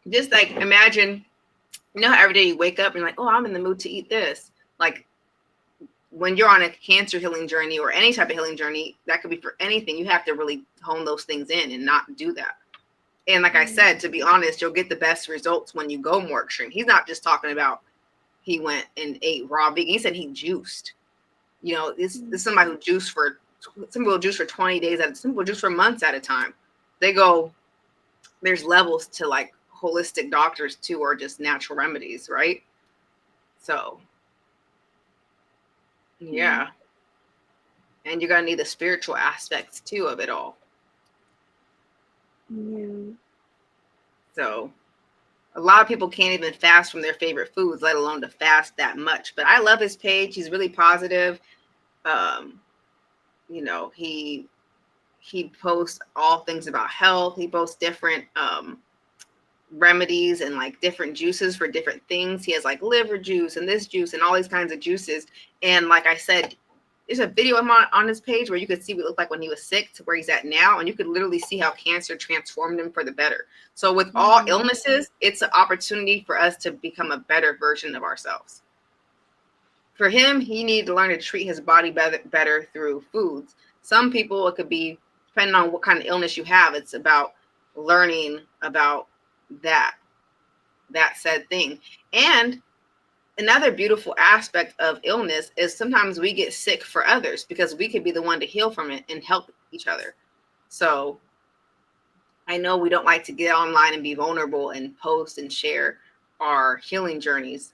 Just like imagine, you know how every day you wake up and you're like, oh, I'm in the mood to eat this. Like when you're on a cancer healing journey or any type of healing journey, that could be for anything. You have to really hone those things in and not do that. And like I said, to be honest, you'll get the best results when you go more extreme. He's not just talking about he went and ate raw vegan. He said he juiced. You know, this is somebody who juiced for, some people juice for 20 days some people juice for months at a time. They go, there's levels to like holistic doctors too, or just natural remedies, right? So yeah. And you're gonna need the spiritual aspects too of it all. Yeah. So a lot of people can't even fast from their favorite foods, let alone to fast that much. But I love his page. He's really positive. You know, he posts all things about health. He posts different remedies and like different juices for different things. He has like liver juice and this juice and all these kinds of juices. And like I said, there's a video on his page where you could see what it looked like when he was sick to where he's at now, and you could literally see how cancer transformed him for the better. So with all illnesses, it's an opportunity for us to become a better version of ourselves. For him, he needed to learn to treat his body better through foods. Some people, it could be, depending on what kind of illness you have, it's about learning about that said thing. And another beautiful aspect of illness is sometimes we get sick for others because we could be the one to heal from it and help each other. So I know we don't like to get online and be vulnerable and post and share our healing journeys,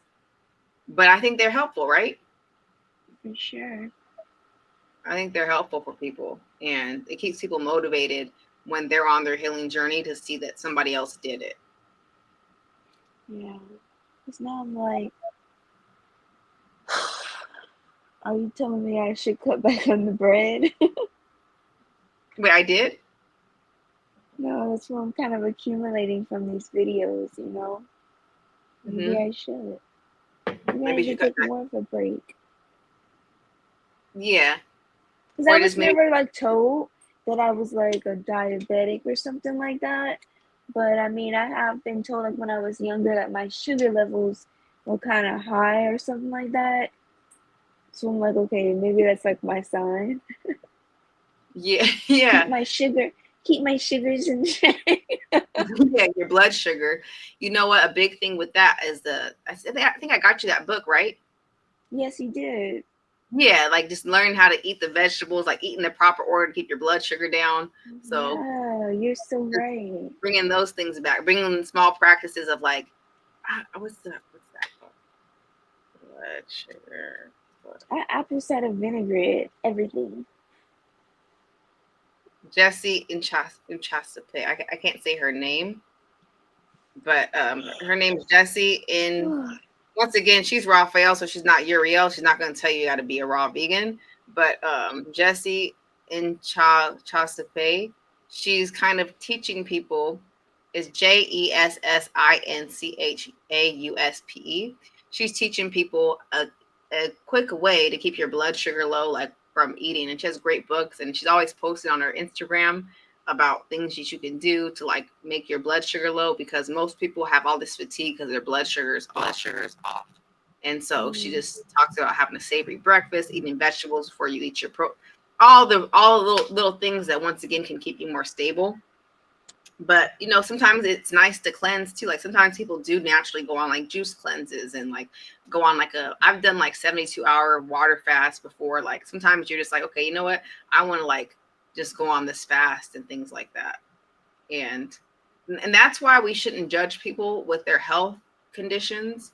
but I think they're helpful, right? For sure. I think they're helpful for people, and it keeps people motivated when they're on their healing journey to see that somebody else did it. Yeah. Because now I'm like, are you telling me I should cut back on the bread? Wait, I did? No, that's what I'm kind of accumulating from these videos, you know? Maybe I should. Maybe I should take more of a break. Yeah. Because I was never like told that I was like a diabetic or something like that. But I mean, I have been told like when I was younger that my sugar levels were kind of high or something like that. So I'm like, okay, maybe that's like my sign. Yeah, yeah. Keep my sugars in check. Yeah, your blood sugar. You know what? A big thing with that is I think I got you that book, right? Yes, you did. Yeah, like just learn how to eat the vegetables, like eating the proper order to keep your blood sugar down. So yeah, you're so right. Bringing those things back, bringing small practices of like, what's that called? Blood sugar. Apple cider vinaigrette, everything. Jessie Inchasape. I can't say her name, but her name is Jessie. And once again, she's Raphael, so she's not Uriel. She's not going to tell you how to be a raw vegan. But Jessie Inchasape, she's kind of teaching people. Is JESSINCHAUSPE. She's teaching people a quick way to keep your blood sugar low, like from eating. And she has great books, and she's always posted on her Instagram about things that you can do to like make your blood sugar low, because most people have all this fatigue because their blood sugar is off. And so she just talks about having a savory breakfast, eating vegetables before you eat your all the little things that once again can keep you more stable. But you know, sometimes it's nice to cleanse too. Like sometimes people do naturally go on like juice cleanses and like go on like I've done like 72-hour water fast before. Like sometimes you're just like, okay, you know what? I want to like just go on this fast and things like that. And that's why we shouldn't judge people with their health conditions,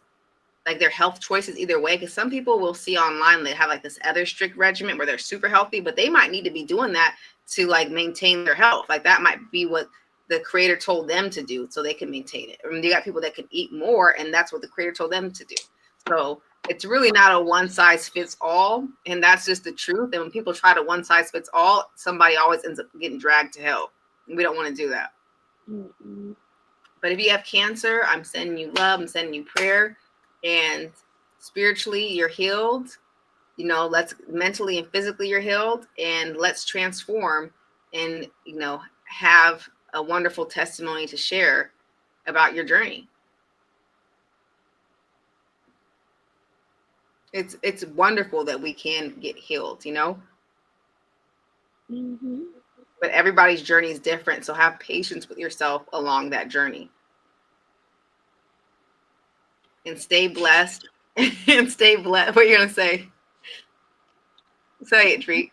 like their health choices either way. Because some people will see online they have like this other strict regimen where they're super healthy, but they might need to be doing that to like maintain their health. Like that might be what the creator told them to do so they can maintain it. I mean, you got people that can eat more, and that's what the creator told them to do. So it's really not a one size fits all, and that's just the truth. And when people try to one size fits all, somebody always ends up getting dragged to hell. And we don't want to do that. Mm-mm. But if you have cancer, I'm sending you love, I'm sending you prayer, and spiritually you're healed. You know, let's mentally and physically you're healed, and let's transform and, you know, have a wonderful testimony to share about your journey. It's wonderful that we can get healed, you know, Mm-hmm. but everybody's journey is different. So have patience with yourself along that journey and stay blessed and stay blessed. What are you going to say? Say it, Treat.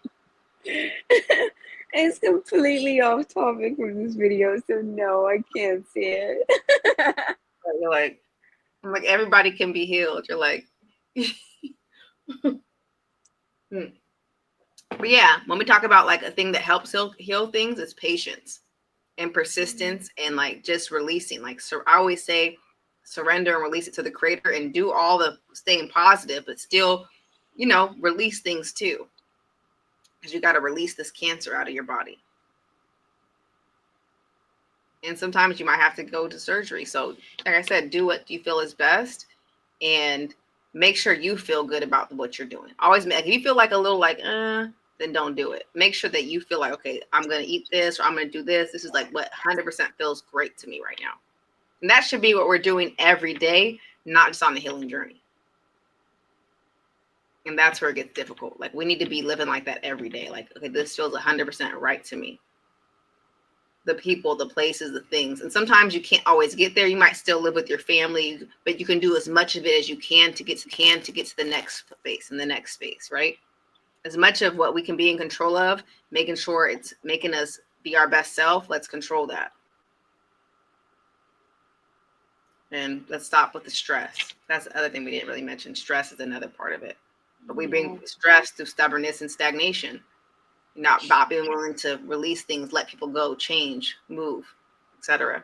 It's completely off topic from this video, so no, I can't say it. You're like, I'm like, everybody can be healed. You're like, but yeah, when we talk about like a thing that helps heal things, it's patience and persistence and like just releasing. Like, so I always say, surrender and release it to the creator and do all the staying positive, but still, you know, release things too. Because you got to release this cancer out of your body. And sometimes you might have to go to surgery. So, like I said, do what you feel is best and make sure you feel good about what you're doing. Always, if you feel like a little like, then don't do it. Make sure that you feel like, okay, I'm going to eat this or I'm going to do this. This is like what 100% feels great to me right now. And that should be what we're doing every day, not just on the healing journey. And that's where it gets difficult. Like, we need to be living like that every day. Like, okay, this feels 100% right to me. The people, the places, the things. And sometimes you can't always get there. You might still live with your family, but you can do as much of it as you can to get to the next space and the next space, right? As much of what we can be in control of, making sure it's making us be our best self, let's control that. And let's stop with the stress. That's the other thing we didn't really mention. Stress is another part of it. But we bring stress through stubbornness and stagnation. Not being willing to release things, let people go, change, move, etc.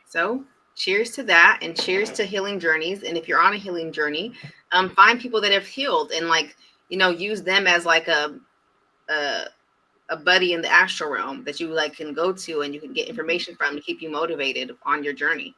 So cheers to that, and cheers to healing journeys. And if you're on a healing journey, find people that have healed and, like, you know, use them as like a buddy in the astral realm that you like can go to and you can get information from to keep you motivated on your journey.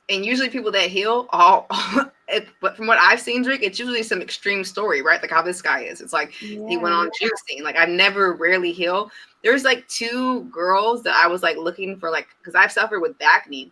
And usually people that heal, but from what I've seen, Drake, it's usually some extreme story, right? Like how this guy is. It's like he went on juicing. Like, I've never rarely heal. There's like 2 girls that I was like looking for, like, because I've suffered with back knee,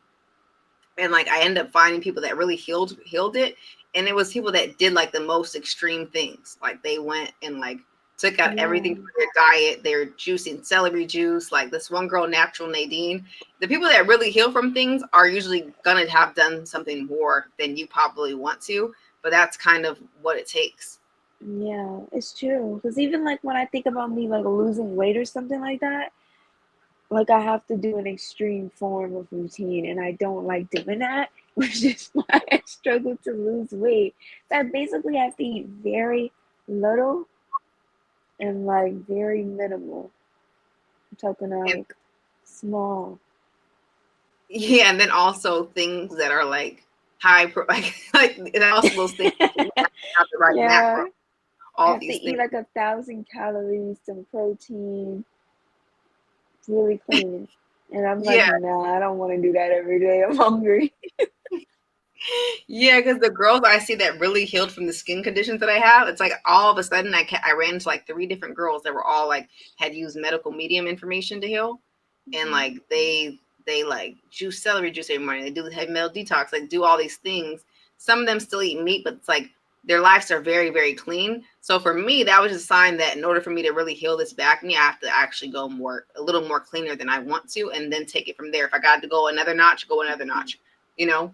and like I ended up finding people that really healed it, and it was people that did like the most extreme things. Like, they went and like took out everything from their diet. They're juicing celery juice. Like this one girl, Natural Nadine. The people that really heal from things are usually gonna have done something more than you probably want to, but that's kind of what it takes. Yeah, it's true. Because even like when I think about me like losing weight or something like that, like I have to do an extreme form of routine, and I don't like doing that, which is why I struggle to lose weight. So I basically have to eat very little and like very minimal. I'm talking like small. Yeah, and then also things that are like high pro, like and also those things have the right macro. I All have to these eat things. like 1,000 calories, some protein, really clean. And I'm like, Yeah, nah, I don't want to do that every day. I'm hungry. yeah, because the girls I see that really healed from the skin conditions that I have, it's like all of a sudden I ran into like 3 different girls that were all like had used medical medium information to heal, and like they like juice celery juice every morning. They do the heavy metal detox, like do all these things. Some of them still eat meat, but it's like their lives are very, very clean. So for me, that was a sign that in order for me to really heal this back knee, I have to actually go a little more cleaner than I want to, and then take it from there. If I got to go another notch, go another notch, you know,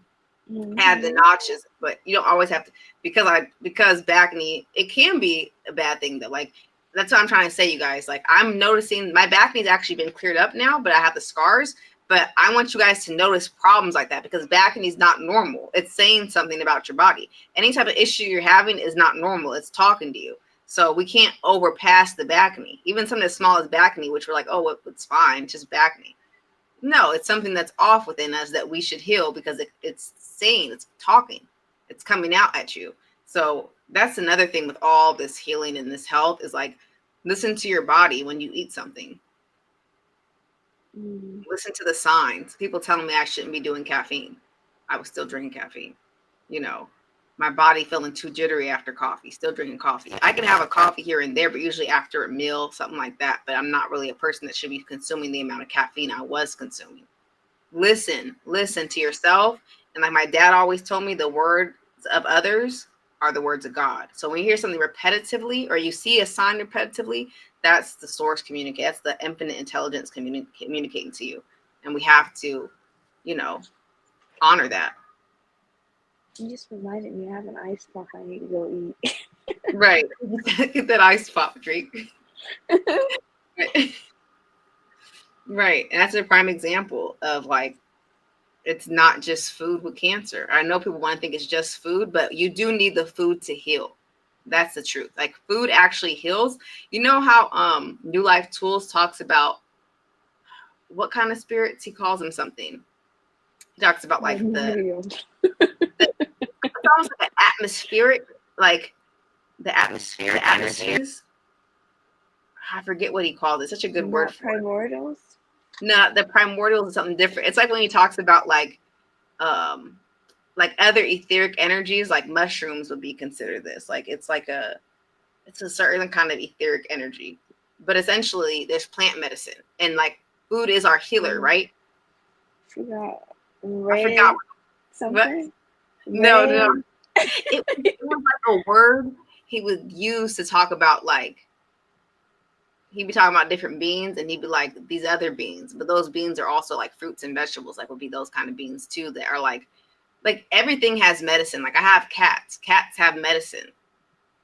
add the notches. But you don't always have to, because back knee, it can be a bad thing though. Like, that's what I'm trying to say, you guys. Like, I'm noticing my back knee's actually been cleared up now, but I have the scars. But I want you guys to notice problems like that, because back knee is not normal. It's saying something about your body. Any type of issue you're having is not normal. It's talking to you. So we can't overpass the back knee. Even something as small as back knee, which we're like, oh, it's fine, just back knee. No, it's something that's off within us that we should heal, because it's saying, it's talking. It's coming out at you. So that's another thing with all this healing and this health is like, listen to your body when you eat something. Listen to the signs. People telling me I shouldn't be doing caffeine. I was still drinking caffeine. You know, my body feeling too jittery after coffee, still drinking coffee. I can have a coffee here and there, but usually after a meal, something like that. But I'm not really a person that should be consuming the amount of caffeine I was consuming. Listen to yourself. And like my dad always told me, the words of others are the words of God. So when you hear something repetitively or you see a sign repetitively, that's the source communicating. That's the infinite intelligence communicating to you. And we have to, you know, honor that. You just reminded me I have an ice pop I need to go eat. Right. Get that ice pop drink. Right. And that's a prime example of like, it's not just food with cancer. I know people want to think it's just food, but you do need the food to heal. That's the truth. Like food actually heals. You know how New Life Tools talks about what kind of spirits? He calls them something. He talks about like it's almost like an atmospheric, like the atmospheres. I forget what he called it. Such a good word for primordials. it. No, the primordials is something different. It's like when he talks about like other etheric energies, like mushrooms would be considered this. Like it's a certain kind of etheric energy. But essentially there's plant medicine and like food is our healer, right? I forgot something. No. It was like a word he would use to talk about like he'd be talking about different beans and he'd be like these other beans, but those beans are also like fruits and vegetables, like would be those kind of beans too that are like everything has medicine. Like I have cats. Cats have medicine.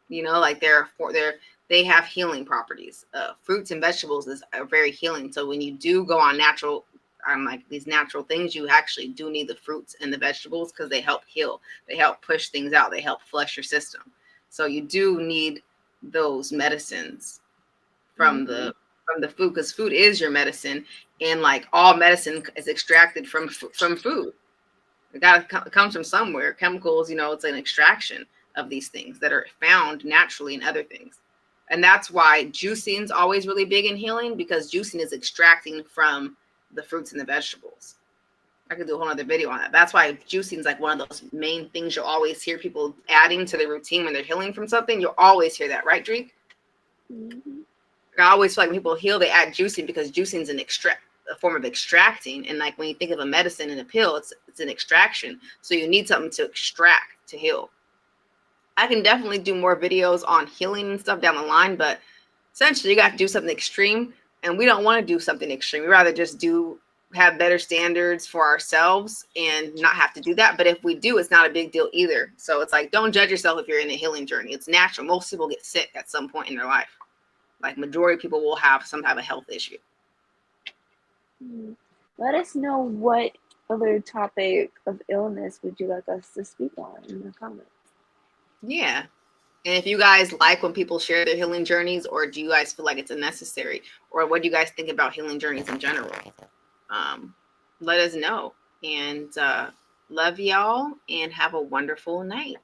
You know, like they have healing properties. Fruits and vegetables are very healing. So when you do go on like these natural things, you actually do need the fruits and the vegetables because they help heal. They help push things out. They help flush your system. So you do need those medicines from the food because food is your medicine, and like all medicine is extracted from food. It comes from somewhere. Chemicals, you know, it's an extraction of these things that are found naturally in other things. And that's why juicing is always really big in healing because juicing is extracting from the fruits and the vegetables. I could do a whole other video on that. That's why juicing is like one of those main things you'll always hear people adding to their routine when they're healing from something. You'll always hear that, right, Dreek? I always feel like when people heal, they add juicing because juicing is a form of extracting. And like when you think of a medicine and a pill, it's an extraction. So you need something to extract to heal. I can definitely do more videos on healing and stuff down the line, but essentially you got to do something extreme. And we don't want to do something extreme. We rather just have better standards for ourselves and not have to do that. But if we do, it's not a big deal either. So it's like, don't judge yourself if you're in a healing journey. It's natural. Most people get sick at some point in their life. Like majority of people will have some type of health issue. Let us know what other topic of illness would you like us to speak on in the comments. Yeah. And if you guys like when people share their healing journeys, or do you guys feel like it's unnecessary, or what do you guys think about healing journeys in general? Let us know. And love y'all and have a wonderful night.